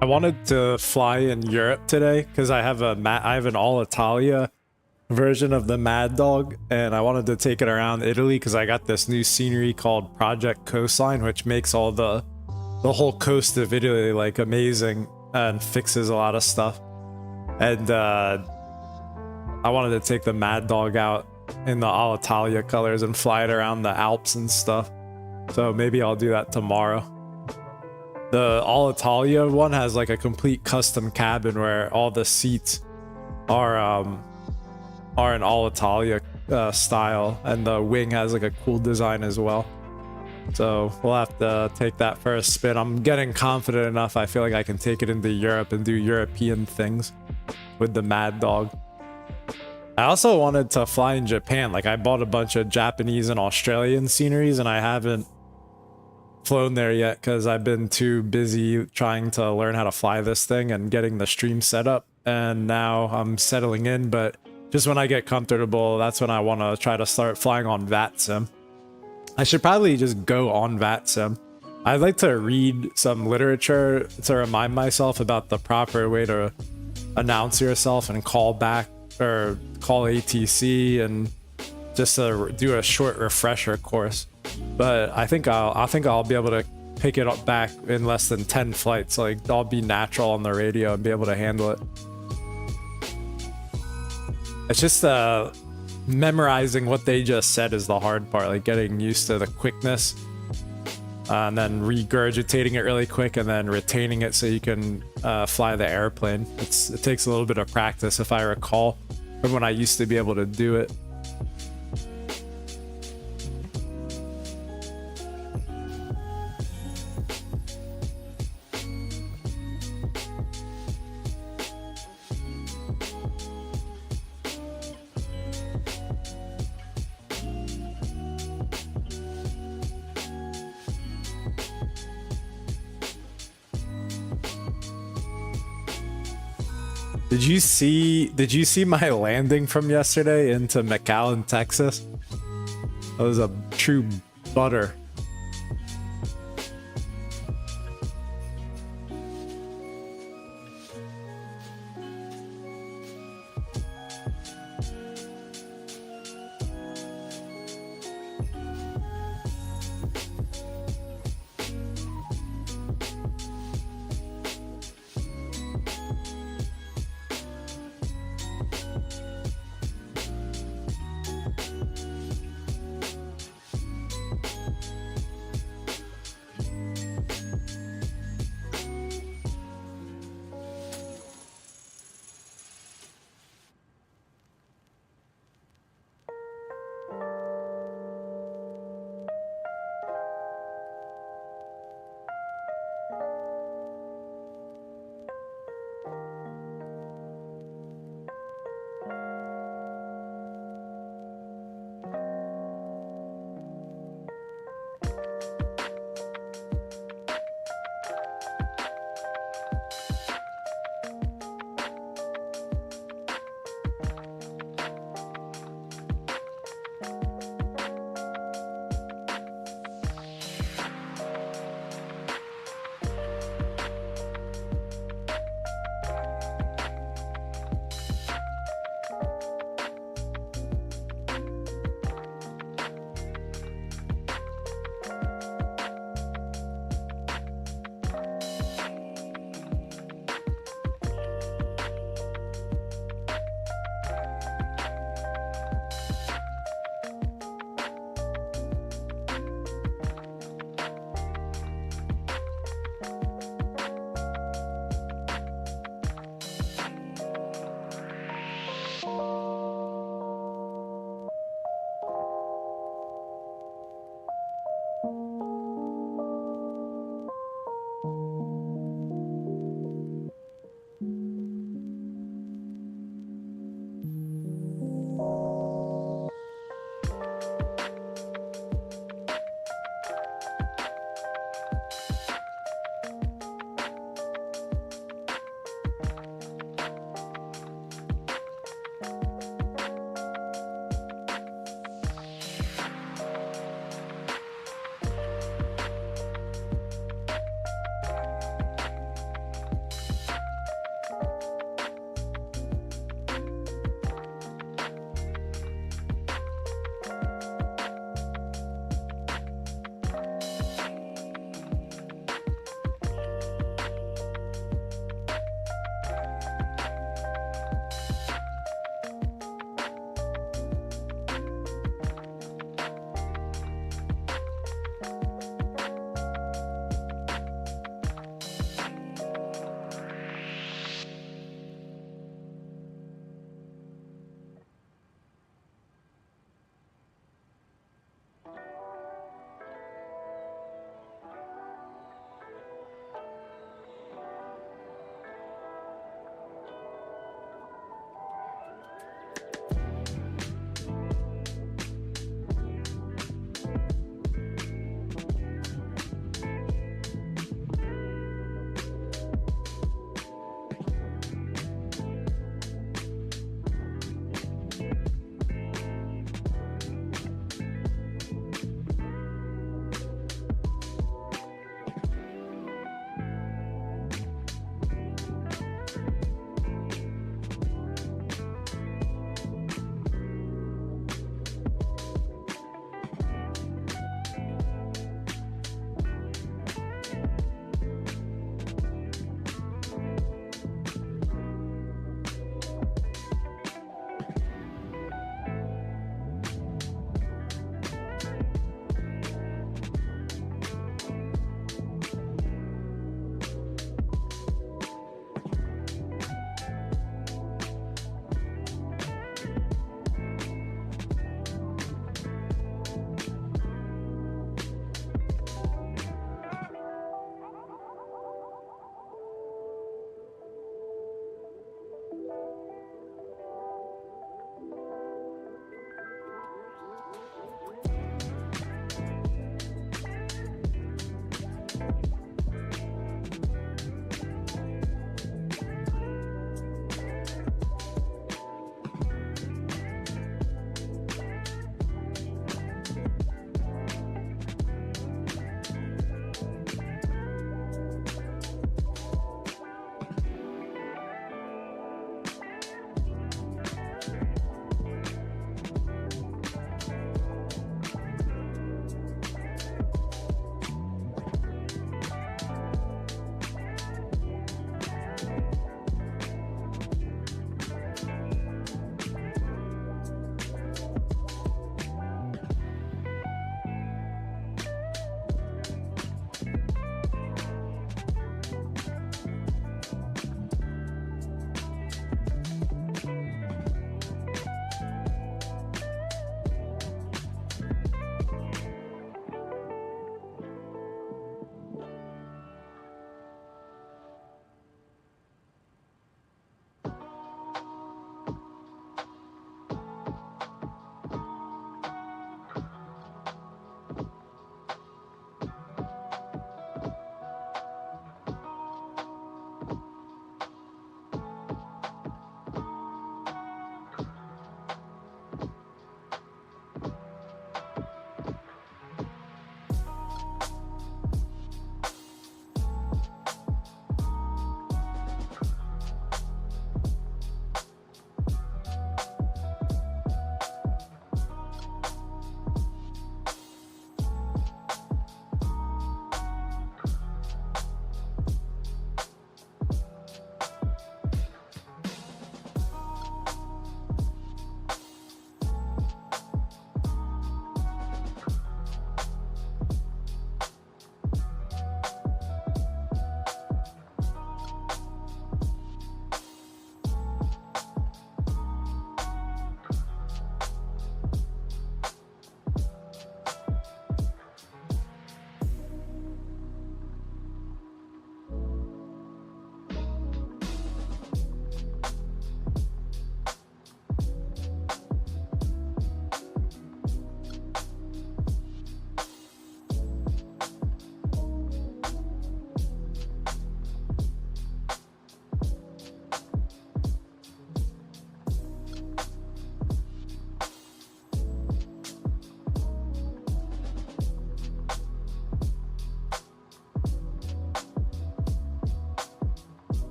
I wanted to fly in Europe today because I have an all Italia version of the Maddog, and I wanted to take it around Italy because I got this new scenery called Project Coastline, which makes all the whole coast of Italy like amazing and fixes a lot of stuff. And I wanted to take the Maddog out in the all Italia colors and fly it around the Alps and stuff. So maybe I'll do that tomorrow. The all Italia one has like a complete custom cabin where all the seats are an all Italia style, and the wing has like a cool design as well. So we'll have to take that for a spin. I'm getting confident enough. I feel like I can take it into Europe and do European things with the Maddog. I also wanted to fly in Japan. Like I bought a bunch of Japanese and Australian sceneries, and I haven't flown there yet because I've been too busy trying to learn how to fly this thing and getting the stream set up. And now I'm settling in, but just when I get comfortable, that's when I want to try to start flying on VATSIM. I should probably just go on VATSIM. I'd like to read some literature to remind myself about the proper way to announce yourself and call back or call ATC, and just to do a short refresher course. But I think I'll be able to pick it up back in less than 10 flights. Like I'll be natural on the radio and be able to handle it. It's just memorizing what they just said is the hard part, like getting used to the quickness and then regurgitating it really quick and then retaining it so you can fly the airplane. It takes a little bit of practice, if I recall, from when I used to be able to do it. Did you see my landing from yesterday into McAllen, Texas? That was a true butter.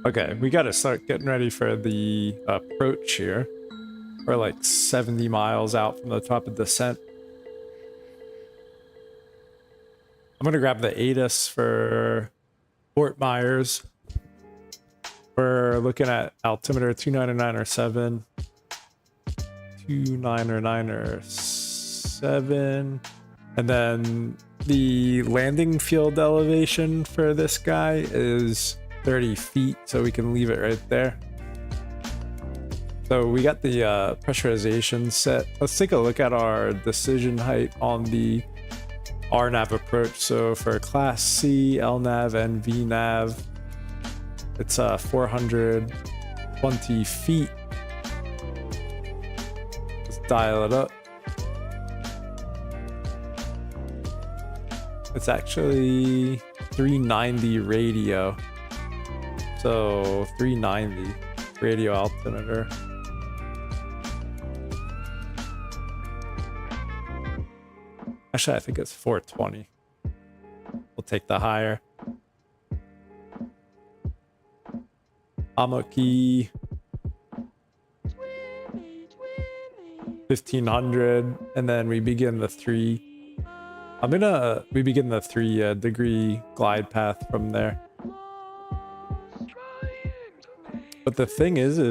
Okay, we gotta start getting ready for the approach here. We're like 70 miles out from the top of descent. I'm gonna grab the ASUS for Fort Myers. We're looking at altimeter 2997, 2997, and then the landing field elevation for this guy is 30 feet, so we can leave it right there. So we got the pressurization set. Let's take a look at our decision height on the RNAV approach. So for Class C, LNAV, and VNAV, it's 420 feet. Let's dial it up. It's actually 390 radio. So 390 radio altimeter. Actually, I think it's 420. We'll take the higher. Amaki 1500, and then we begin the 3 degree glide path from there. But the thing is I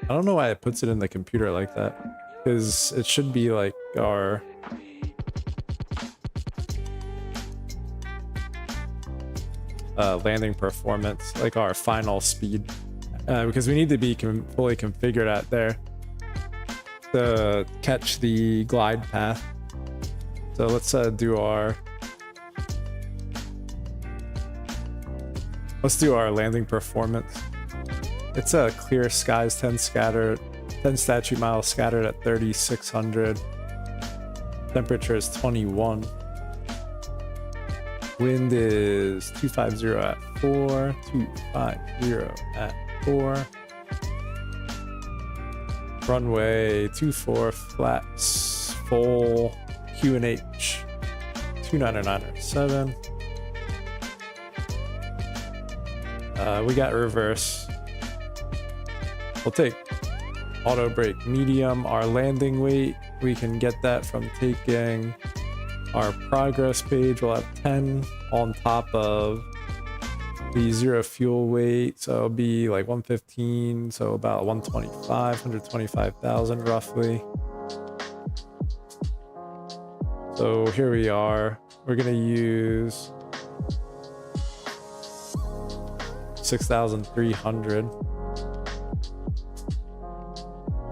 don't know why it puts it in the computer like that, because it should be like our landing performance, like our final speed, because we need to be fully configured at there to catch the glide path. So let's do our landing performance. It's a clear skies, 10 statute miles scattered at 3600. Temperature is 21. Wind is 250 at 4, 250 at 4. Runway 24 flaps, full QNH 29907. We got reverse. We'll take auto brake medium. Our landing weight, we can get that from taking our progress page. We'll have 10 on top of the 0 fuel weight, so it'll be like 115, so about 125,000 roughly. So here we are. We're gonna use 6,300.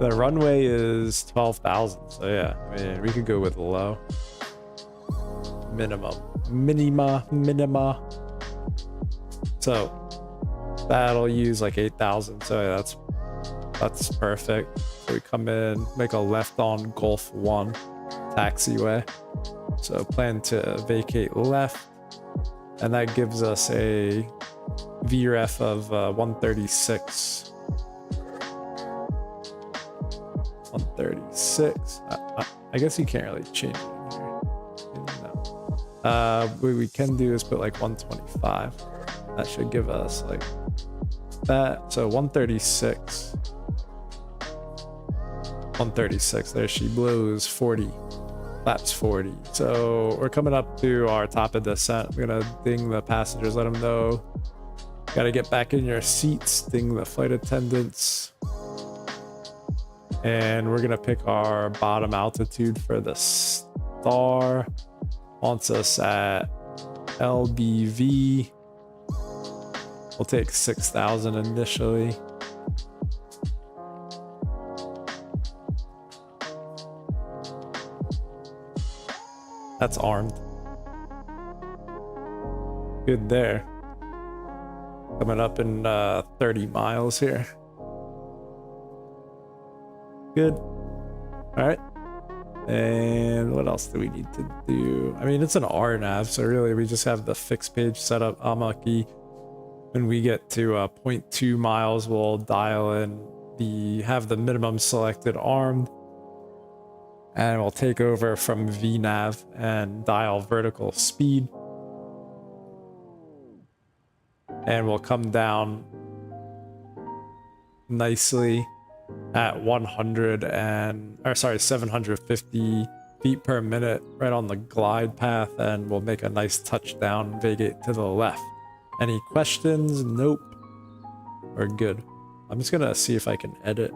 The runway is 12,000, so yeah, I mean, we could go with low. Minima. So that'll use like 8,000, so yeah, that's perfect. So we come in, make a left on Gulf 1 taxiway. So plan to vacate left, and that gives us a VREF of 136. 136. I guess you can't really change it in here. No. What we can do is put like 125. That should give us like that. So 136. 136. There she blows 40. Flaps 40. So we're coming up to our top of descent. We're gonna ding the passengers, let them know. Gotta get back in your seats. Ding the flight attendants. And we're gonna pick our bottom altitude for the star. Wants us at LBV. We'll take 6,000 initially. That's armed. Good there. Coming up in 30 miles here. Good. All right. And what else do we need to do? I mean, it's an RNAV, so really we just have the fixed page set up Amaki. When we get to 0.2 miles, we'll dial in have the minimum selected armed, and we'll take over from VNAV and dial vertical speed. And we'll come down nicely at 750 feet per minute right on the glide path, and we'll make a nice touchdown Vagate to the left. Any questions? Nope. We're good. I'm just gonna see if I can edit.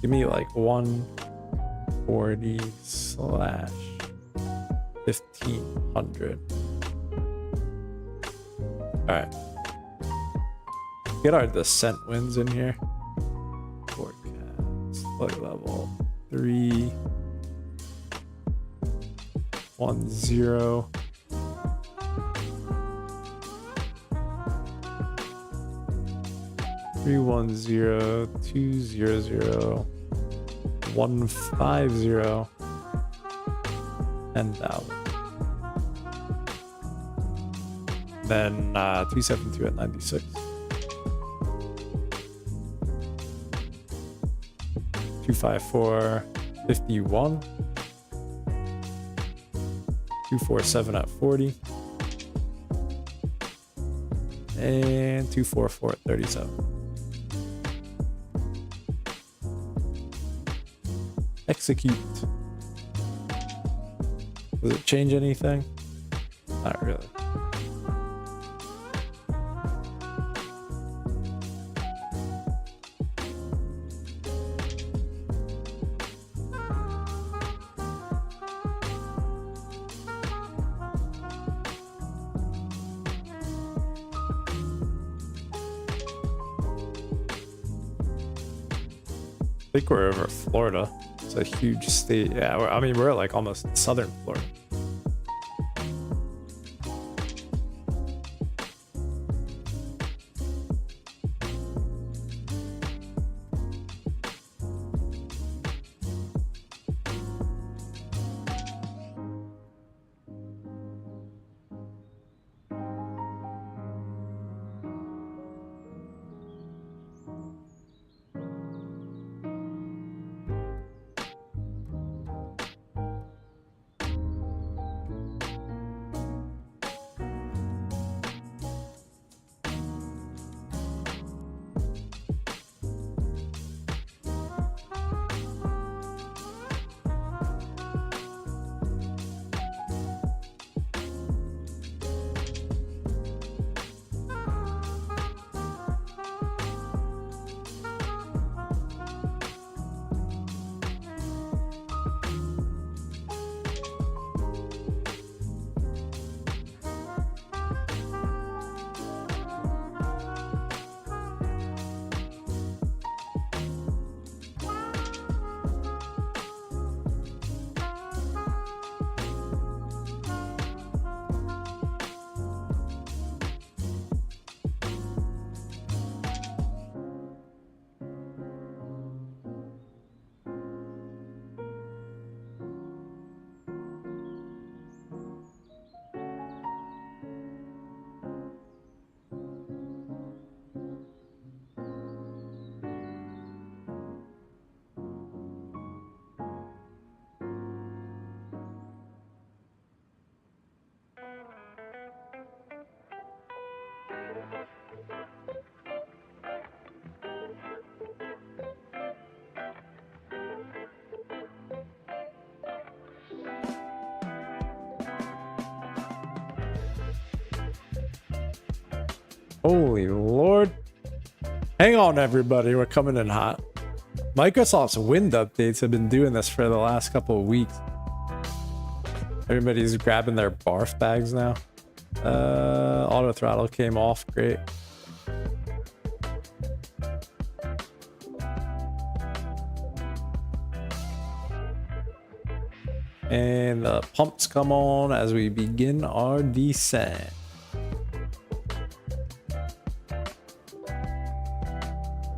Give me like 140/1500. Alright. Get our descent winds in here. Forecast. Plug level 3. 10. 310 200 150 10,000. Then 372 at 96. 254 51. 247 at 40. And 244 at 37. Execute. Does it change anything? Not really. I think we're over Florida. It's a huge state. Yeah, I mean, we're like almost southern Florida. Holy Lord. Hang on, everybody. We're coming in hot. Microsoft's wind updates have been doing this for the last couple of weeks. Everybody's grabbing their barf bags now. Auto throttle came off. Great. And the pumps come on as we begin our descent.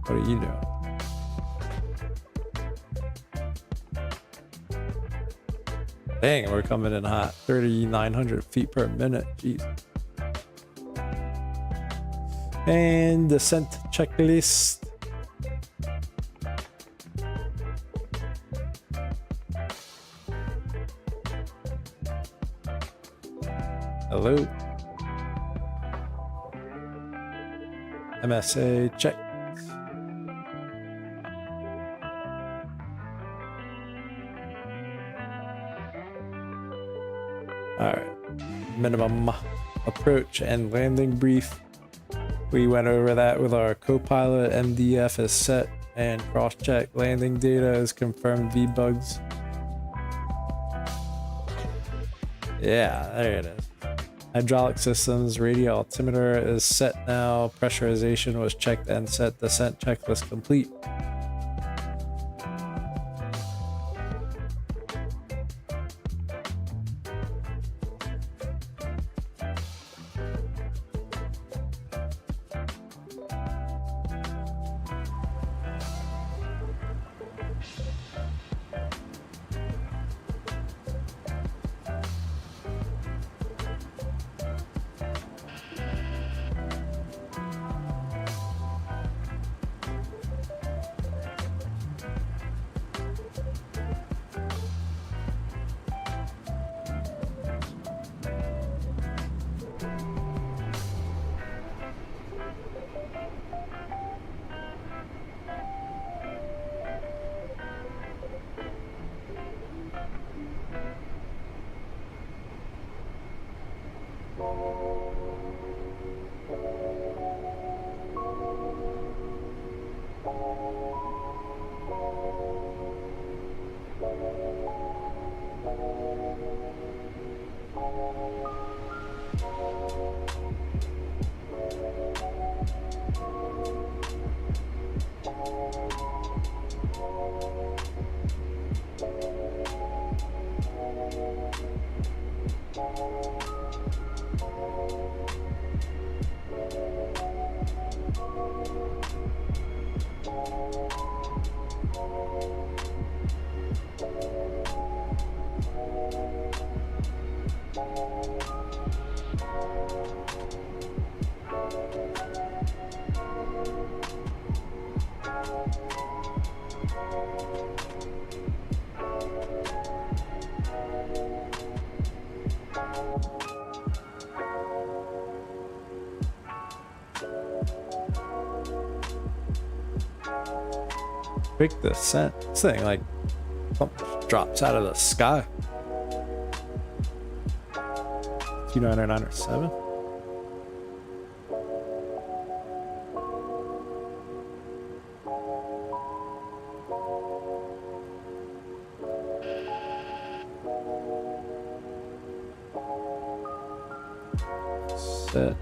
What are you doing? Dang, we're coming in hot. 3,900 feet per minute. Jeez. And descent checklist. Hello. MSA check. Alright. Minimum approach and landing brief. We went over that with our co-pilot. MDF is set and cross-check landing data is confirmed VBugs. Yeah, there it is. Hydraulic systems, radial altimeter is set now. Pressurization was checked and set. Descent checklist complete. Quick descent. This thing like drops out of the sky. 2997. Set.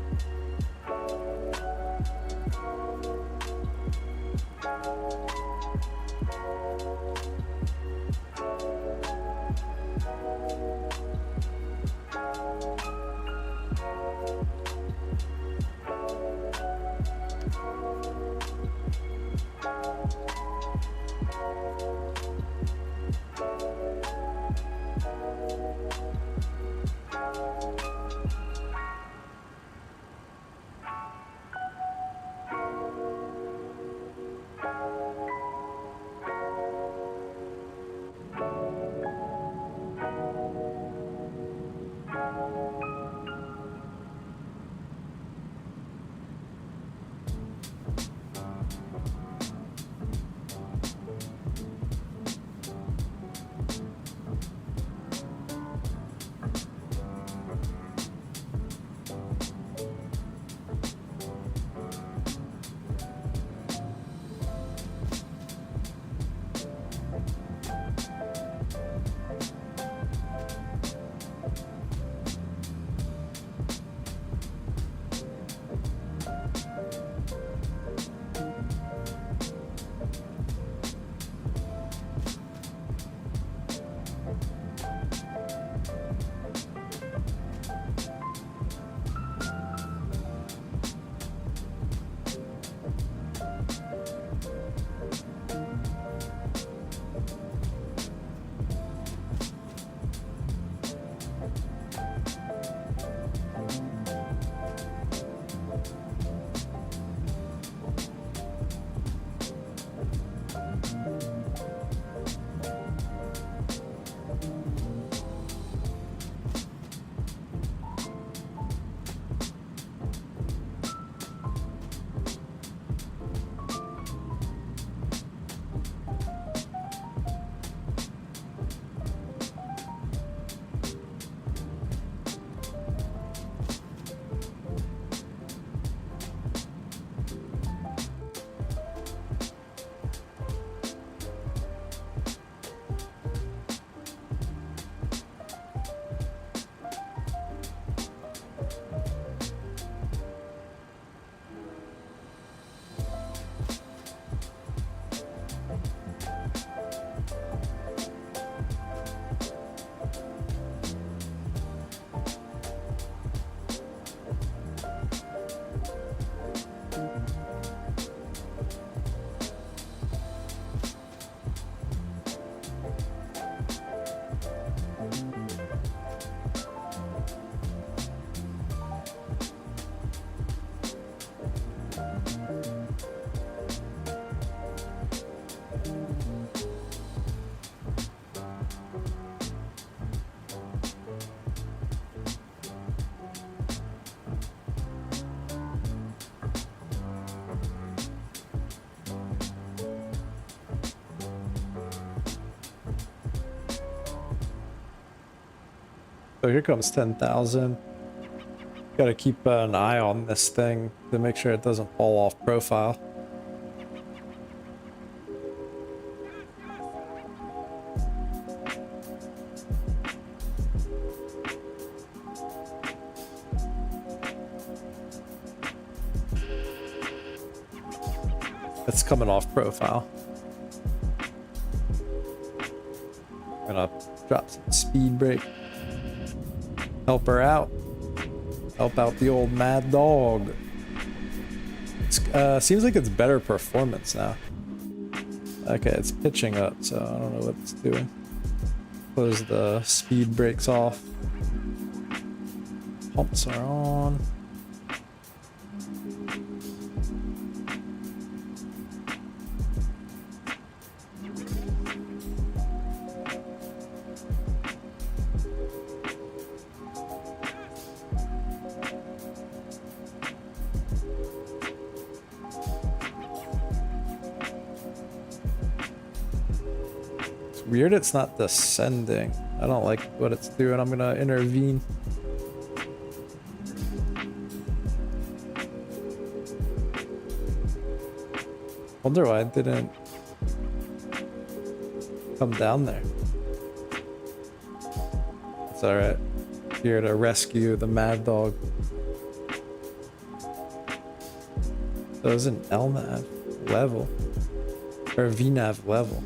So here comes 10,000. Gotta keep an eye on this thing to make sure it doesn't fall off profile. It's coming off profile. Gonna drop some speed brake. Help her out. Help out the old Maddog. Seems like it's better performance now. Okay, it's pitching up, so I don't know what it's doing. Close the speed brakes off. Pumps are on. Weird it's not descending. I don't like what it's doing. I'm gonna intervene. Wonder why it didn't come down there. It's alright. Here to rescue the Maddog. So it's an LNAV level. Or a VNAV level.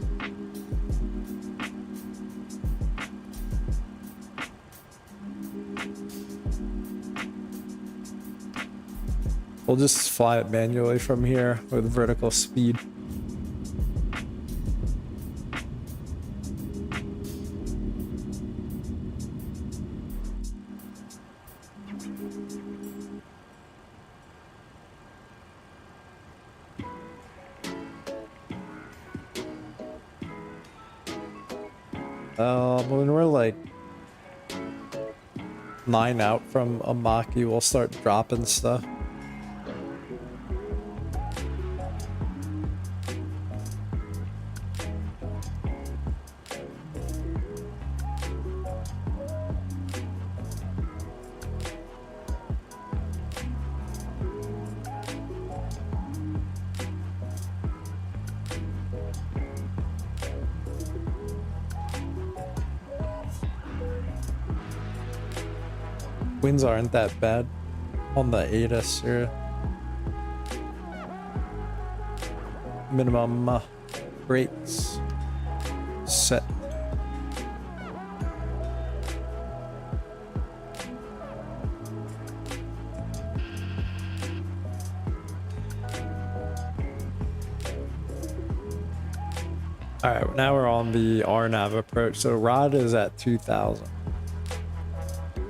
We'll just fly it manually from here with vertical speed. When we're like 9 out from a Mach-E, we'll start dropping stuff. Winds aren't that bad on the ASUS here. Minimum brakes set. All right, now we're on the RNAV approach. So rod is at 2,000.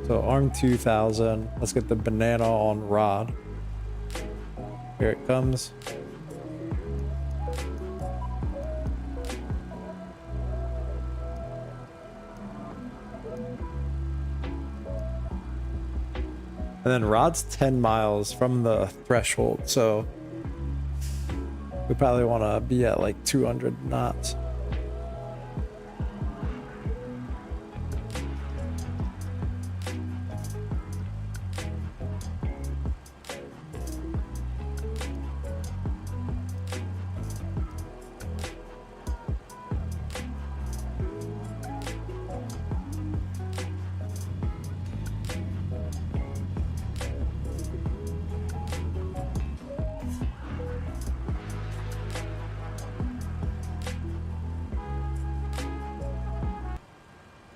So arm 2,000. Let's get the banana on rod. Here it comes. And then rod's 10 miles from the threshold, so we probably want to be at like 200 knots.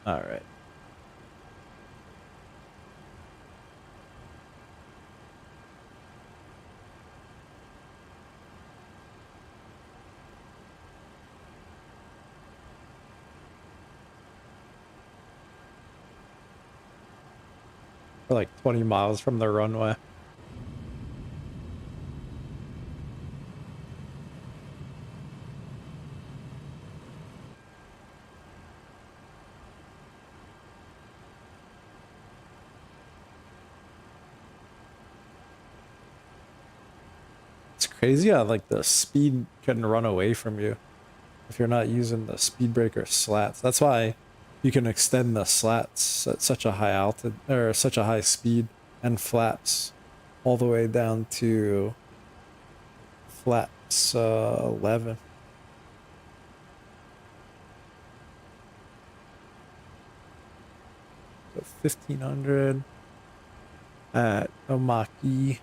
All right. We're like 20 miles from the runway. Crazy how like the speed can run away from you if you're not using the speed breaker slats. That's why you can extend the slats at such a high altitude or such a high speed and flaps all the way down to flaps 11. So 1500 at Omaki.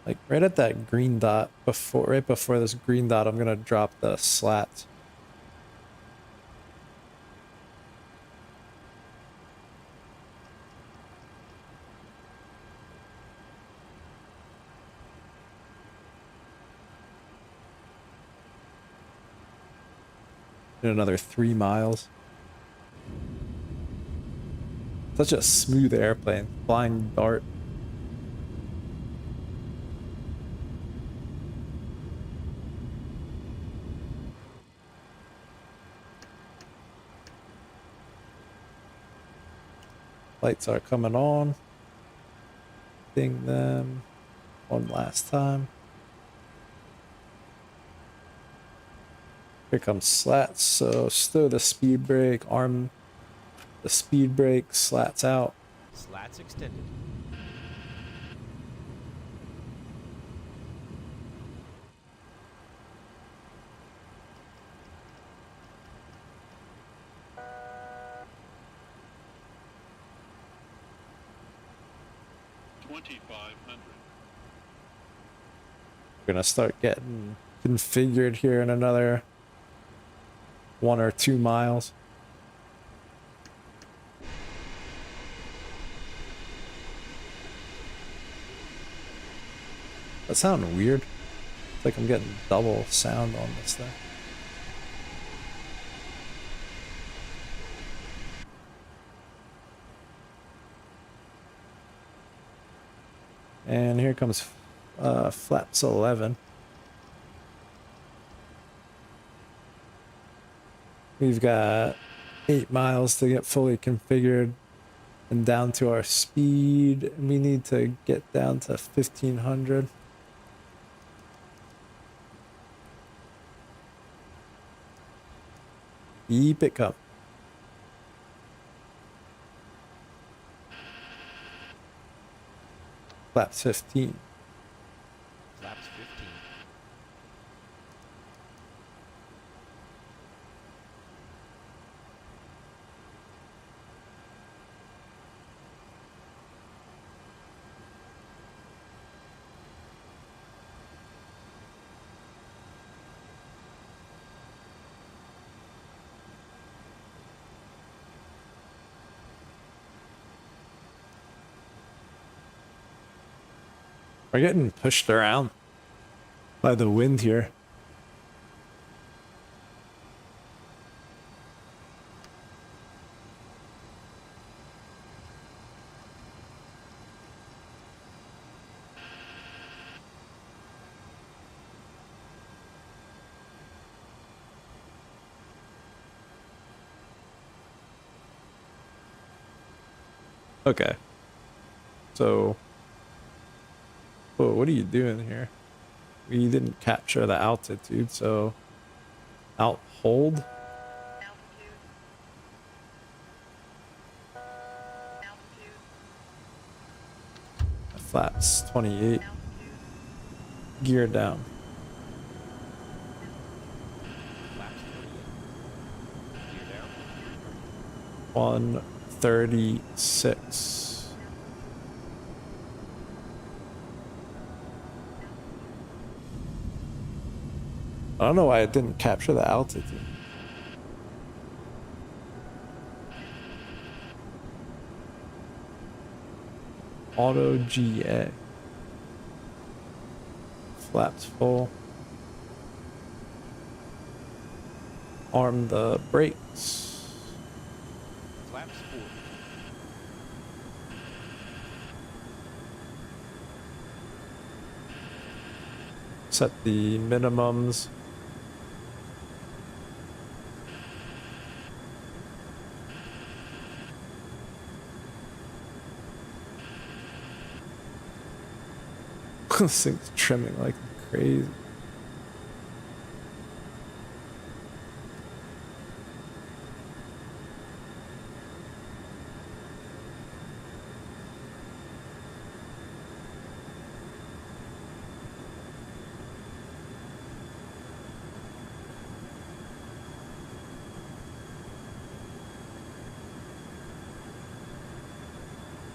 Like right at that green dot right before this green dot, I'm gonna drop the slats. In another 3 miles. Such a smooth airplane, flying dart. Lights are coming on. Ding them one last time. Here comes slats, so slow the speed brake, arm the speed brake, slats out. Slats extended. We're gonna start getting configured here in another 1 or 2 miles. That sound weird. It's like I'm getting double sound on this thing. And here comes flaps 11. We've got 8 miles to get fully configured and down to our speed. We need to get down to 1500. Keep it coming. Flaps 15. Flaps 15. We're getting pushed around by the wind here. Okay. So, whoa, what are you doing here? We didn't capture the altitude, so out hold. Flaps 28. Gear down. Flaps 28. Gear down. 136. I don't know why it didn't capture the altitude. Auto GA. Flaps full. Arm the brakes. Flaps 40. Set the minimums. This thing's trimming like crazy.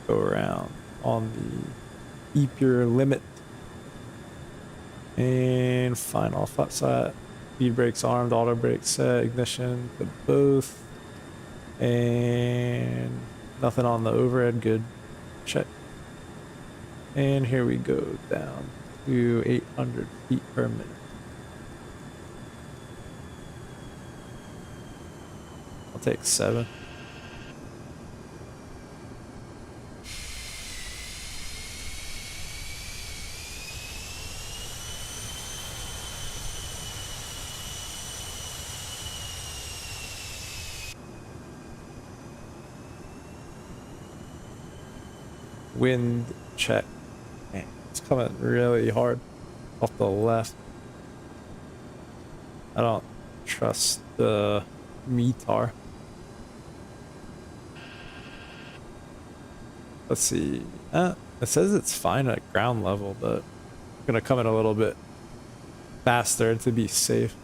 Go around on the E-pure limit and final flat set. Speed brakes armed, auto brakes set, ignition, put both, and nothing on the overhead. Good. Check. And here we go down to 800 feet per minute. I'll take 7. Wind check. Man, it's coming really hard off the left. I don't trust the METAR. Let's see. It says it's fine at ground level, but I'm gonna come in a little bit faster to be safe.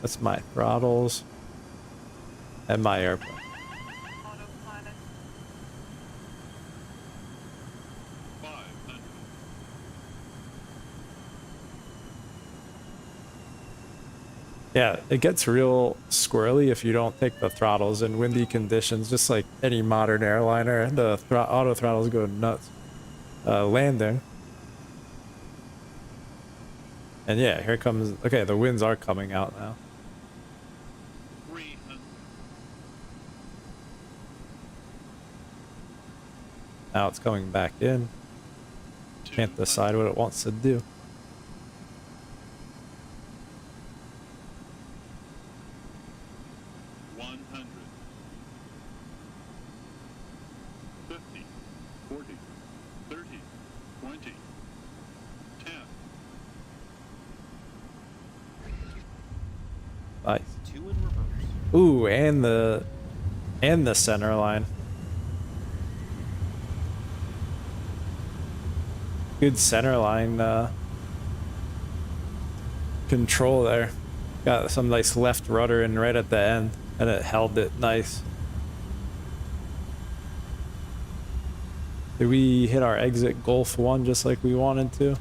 That's my throttles and my airplane. Yeah, it gets real squirrely if you don't take the throttles in windy conditions, just like any modern airliner. The auto throttles go nuts. Landing. And yeah, here comes... Okay, the winds are coming out now. Now it's coming back in. Can't decide what it wants to do. Nice. Ooh, and the center line. Good center line control there. Got some nice left rudder in right at the end, and it held it nice. Did we hit our exit Gulf 1 just like we wanted to?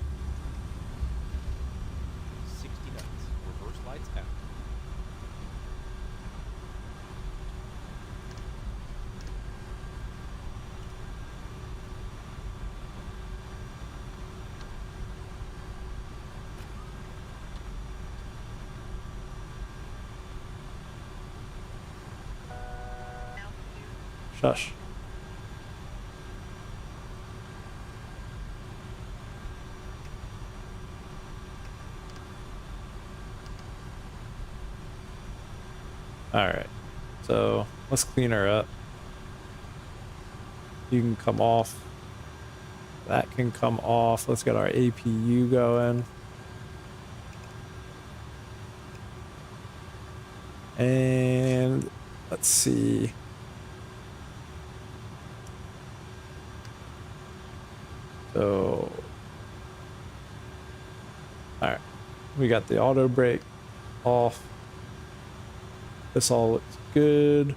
60 knots. Reverse lights out. Shush. Alright, so let's clean her up. You can come off. That can come off. Let's get our APU going. And let's see. So, alright, we got the auto brake off. This all looks good.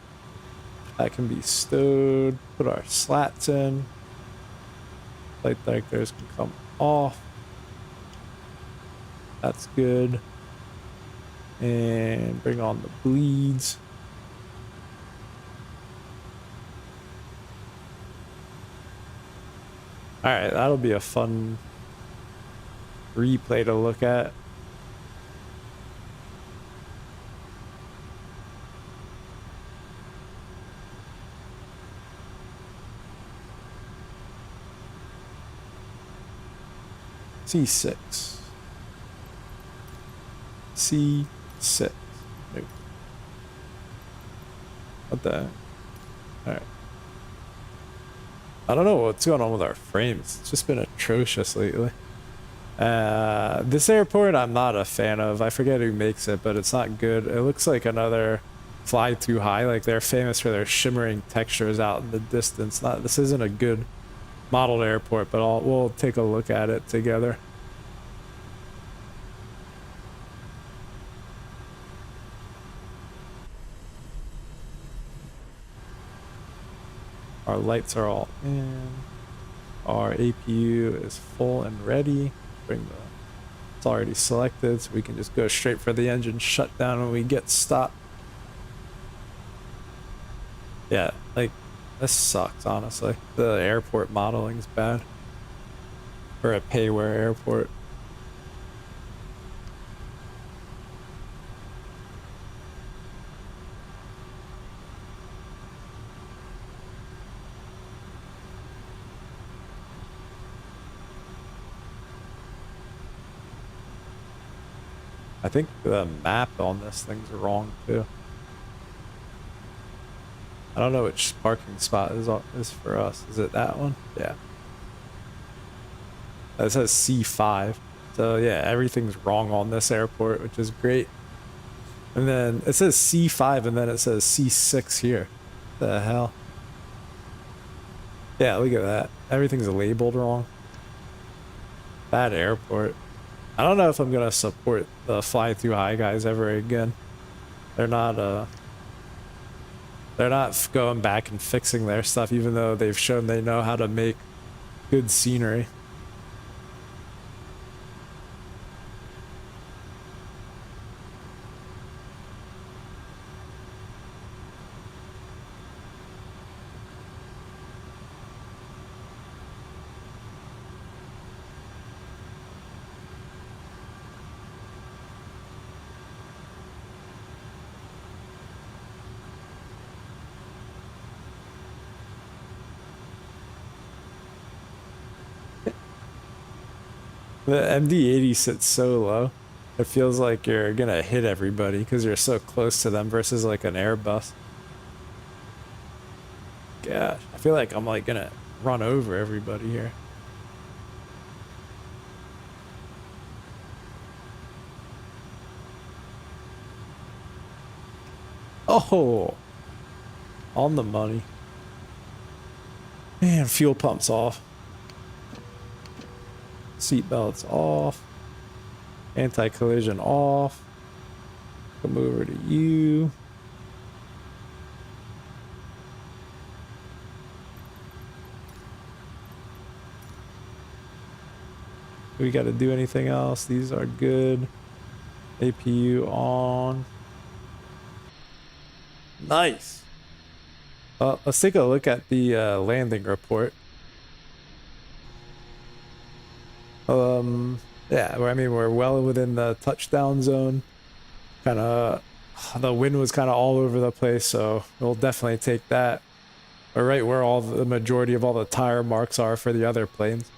That can be stowed. Put our slats in. Flight directors can come off. That's good. And bring on the bleeds. Alright, that'll be a fun replay to look at. C6. C6. Nope. What the? Alright. I don't know what's going on with our frames. It's just been atrocious lately. This airport I'm not a fan of. I forget who makes it, but it's not good. It looks like another Fly Too High. Like, they're famous for their shimmering textures out in the distance. This isn't a good modeled airport, but we'll take a look at it together. Our lights are all in. Our APU is full and ready. It's already selected, so we can just go straight for the engine shutdown when we get stopped. Yeah, like, this sucks, honestly. The airport modeling's bad for a payware airport. I think the map on this thing's wrong too. I don't know which parking spot is for us. Is it that one? Yeah. It says C5. So yeah, everything's wrong on this airport, which is great. And then it says C5 and then it says C6 here. What the hell? Yeah, look at that. Everything's labeled wrong. Bad airport. I don't know if I'm gonna support the Fly Too High guys ever again. They're not going back and fixing their stuff, even though they've shown they know how to make good scenery. The MD-80 sits so low. It feels like you're gonna hit everybody because you're so close to them versus like an Airbus. Gosh, I feel like I'm like gonna run over everybody here. Oh, on the money. Man, fuel pump's off. Seatbelts off. Anti-collision off. Come over to you. Do we got to do anything else? These are good. APU on. Nice. Let's take a look at the landing report. Yeah, I mean, we're well within the touchdown zone. Kind of, the wind was kind of all over the place, so we'll definitely take that. We're right where all the majority of all the tire marks are for the other planes.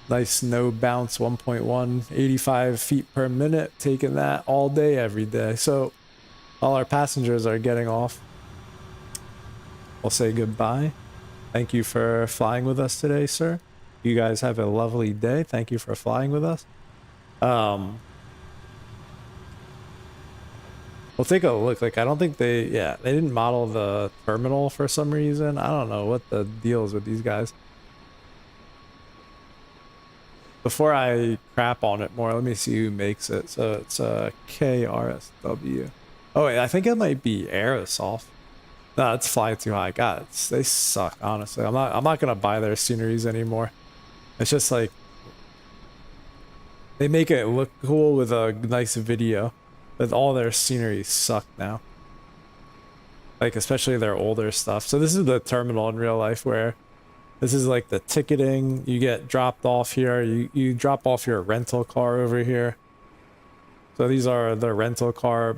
Nice no bounce 1.1, 85 feet per minute, taking that all day, every day. So all our passengers are getting off. We'll say goodbye. Thank you for flying with us today, sir. You guys have a lovely day. Thank you for flying with us. We'll take a look. Like, I don't think they didn't model the terminal for some reason. I don't know what the deal is with these guys. Before I crap on it more, let me see who makes it. So it's KRSW. Oh wait, I think it might be Aerosoft. No, it's Fly Too High. God, they suck, honestly. I'm not gonna buy their sceneries anymore. It's just like they make it look cool with a nice video, but all their scenery suck now. Like, especially their older stuff. So this is the terminal in real life, where this is like the ticketing. You get dropped off here. You drop off your rental car over here. So these are the rental car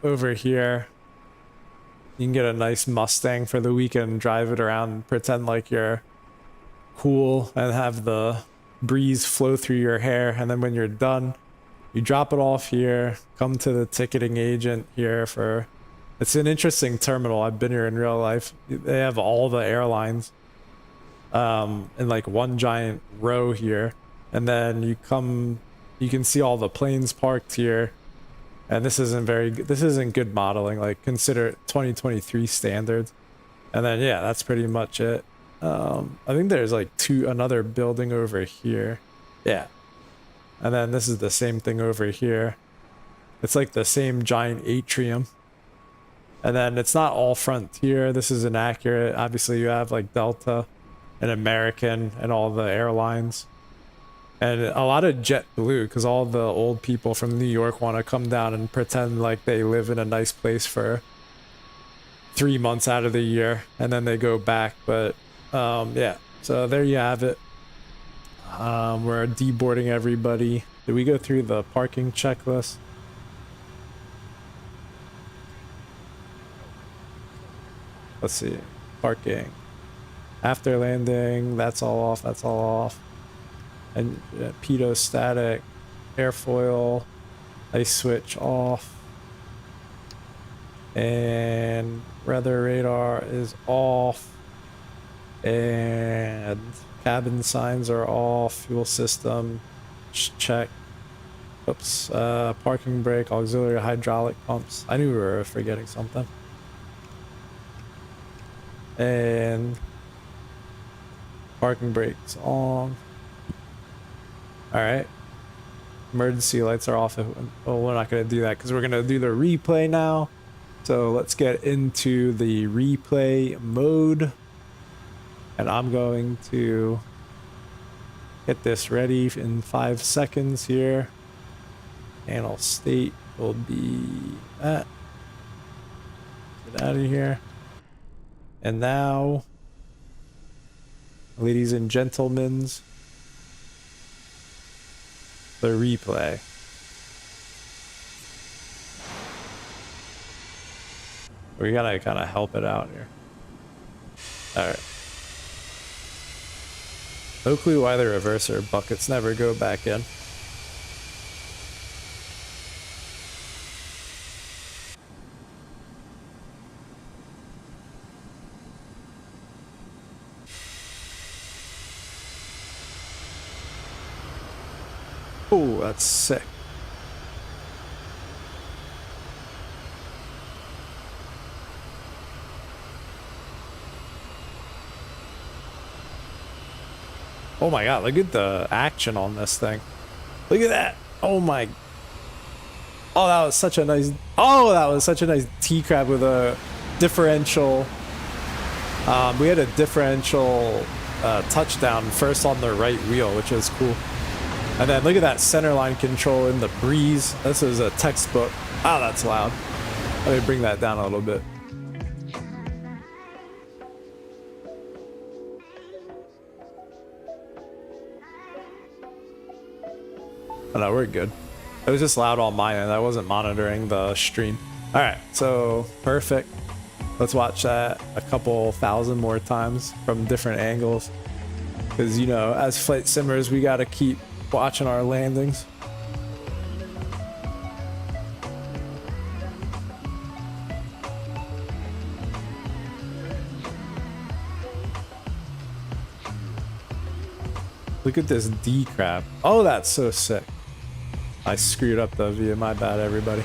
over here. You can get a nice Mustang for the weekend, drive it around, and pretend like you're cool and have the breeze flow through your hair. And then when you're done, you drop it off here, come to the ticketing agent here for... It's an interesting terminal. I've been here in real life. They have all the airlines. in like one giant row here, and then you can see all the planes parked here. And this isn't good modeling, like consider it 2023 standards. And then yeah, that's pretty much it. I think there's like another building over here. Yeah. And then this is the same thing over here. It's like the same giant atrium. And then it's not all Frontier. This is inaccurate. Obviously you have like Delta and American and all the airlines. And a lot of JetBlue, because all the old people from New York want to come down and pretend like they live in a nice place for 3 months out of the year, and then they go back. But yeah, so there you have it. We're deboarding everybody. Did we go through the parking checklist? Let's see. Parking. After landing, that's all off, that's all off. And pitot static, airfoil, ice switch off, and weather radar is off, and cabin signs are off, fuel system check. Oops, parking brake, auxiliary hydraulic pumps. I knew we were forgetting something. And parking brakes on. All right, emergency lights are off. Oh, we're not going to do that because we're going to do the replay now. So let's get into the replay mode, and I'm going to get this ready in 5 seconds here. Panel state will be that. Get out of here. And now, ladies and gentlemen, the replay. We gotta kind of help it out here. All right. No clue why the reverser buckets never go back in. Oh, that's sick. Oh my god, look at the action on this thing. Look at that. Oh my. Oh, that was such a nice. Oh, that was such a nice T-crab with a differential. We had a differential touchdown first on the right wheel, which is cool. And then look at that centerline control in the breeze. This is a textbook. Ah, that's loud. Let me bring that down a little bit. Oh no, we're good. It was just loud on my end. I wasn't monitoring the stream. All right, so perfect. Let's watch that a couple thousand more times from different angles. Because, you know, as flight simmers, we got to keep watching our landings. Look at this D crab. Oh, that's so sick. I screwed up the view. My bad, everybody.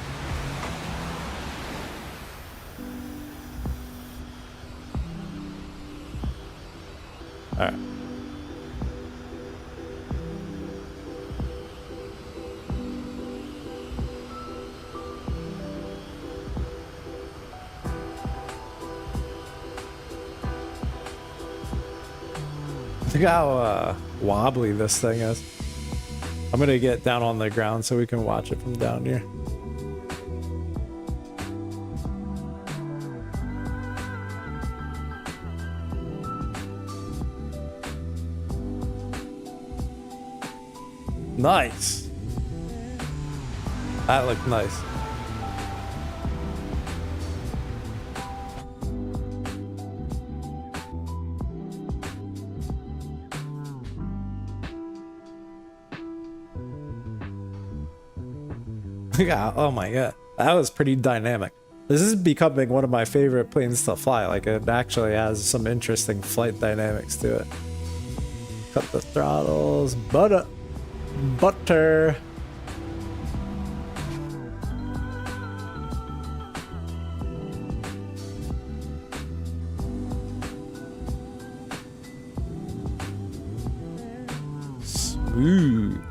All right. Look how wobbly this thing is. I'm gonna get down on the ground so we can watch it from down here. Nice. That looked nice. Yeah, oh my god, that was pretty dynamic. This is becoming one of my favorite planes to fly. Like, it actually has some interesting flight dynamics to it. Cut the throttles. Butter. Smooth.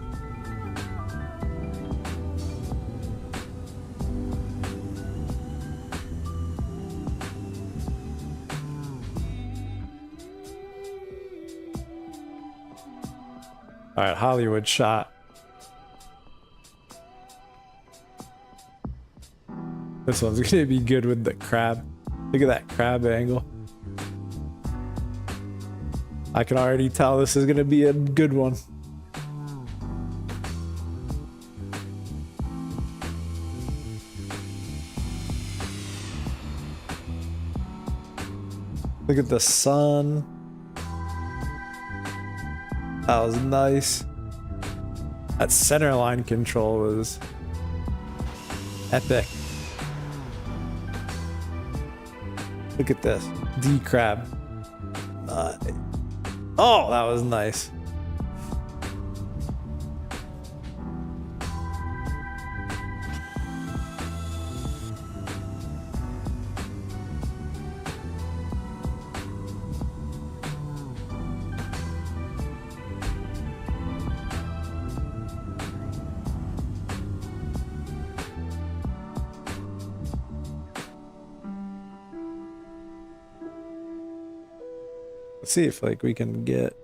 All right, Hollywood shot. This one's gonna be good with the crab. Look at that crab angle. I can already tell this is gonna be a good one. Look at the sun. That was nice. That center line control was epic. Look at this. D-crab. Oh, that was nice. Let's see if like we can get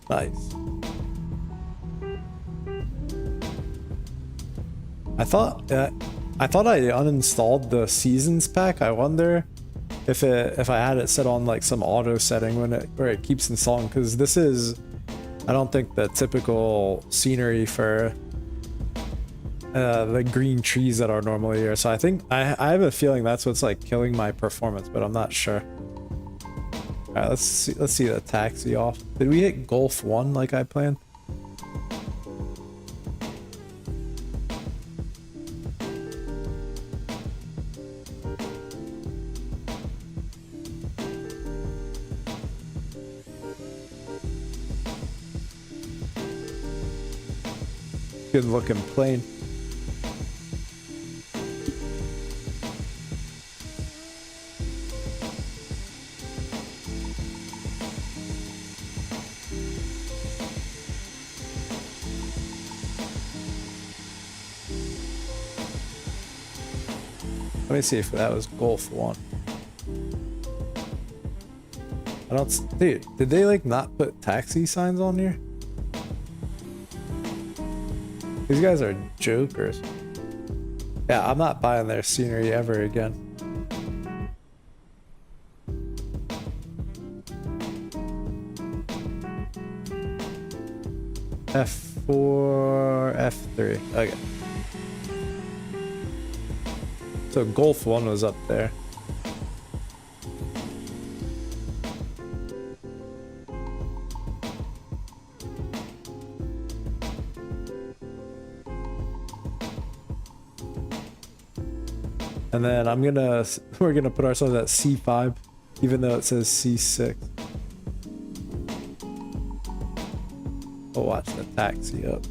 nice. I thought I uninstalled the seasons pack. I wonder if I had it set on like some auto setting where it keeps installing, because this is, I don't think, the typical scenery for the green trees that are normally here. So I think I have a feeling that's what's like killing my performance, but I'm not sure. All right, let's see the taxi off. Did we hit Golf 1 like I planned? Good looking plane. Let me see if that was Golf 1. I don't, dude, did they like not put taxi signs on here? These guys are jokers. Yeah, I'm not buying their scenery ever again. F4, F3. Okay. So Golf 1 was up there. And then we're gonna put ourselves at C5, even though it says C6. We'll watch the taxi up.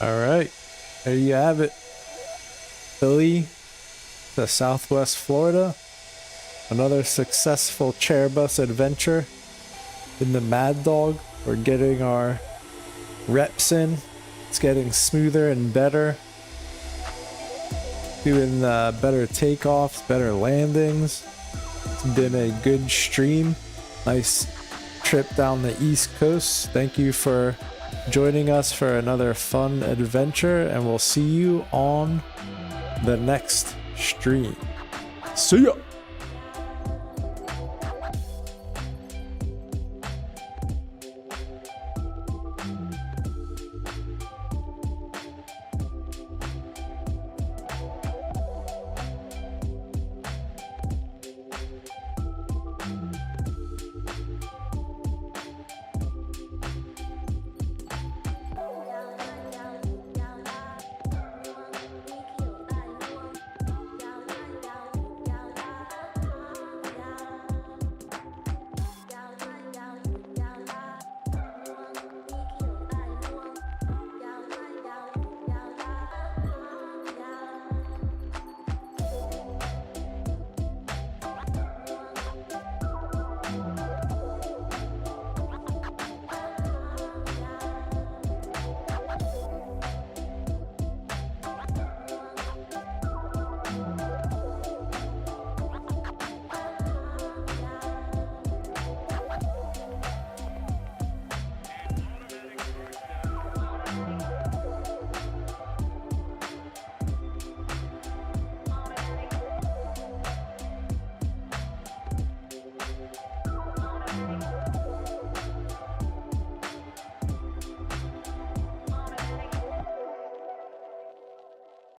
All right, there you have it. Philly to Southwest Florida. Another successful chair bus adventure in the Maddog. We're getting our reps in. It's getting smoother and better. Doing better takeoffs, better landings. It's been a good stream. Nice trip down the East Coast. Thank you for joining us for another fun adventure, and we'll see you on the next stream. See ya!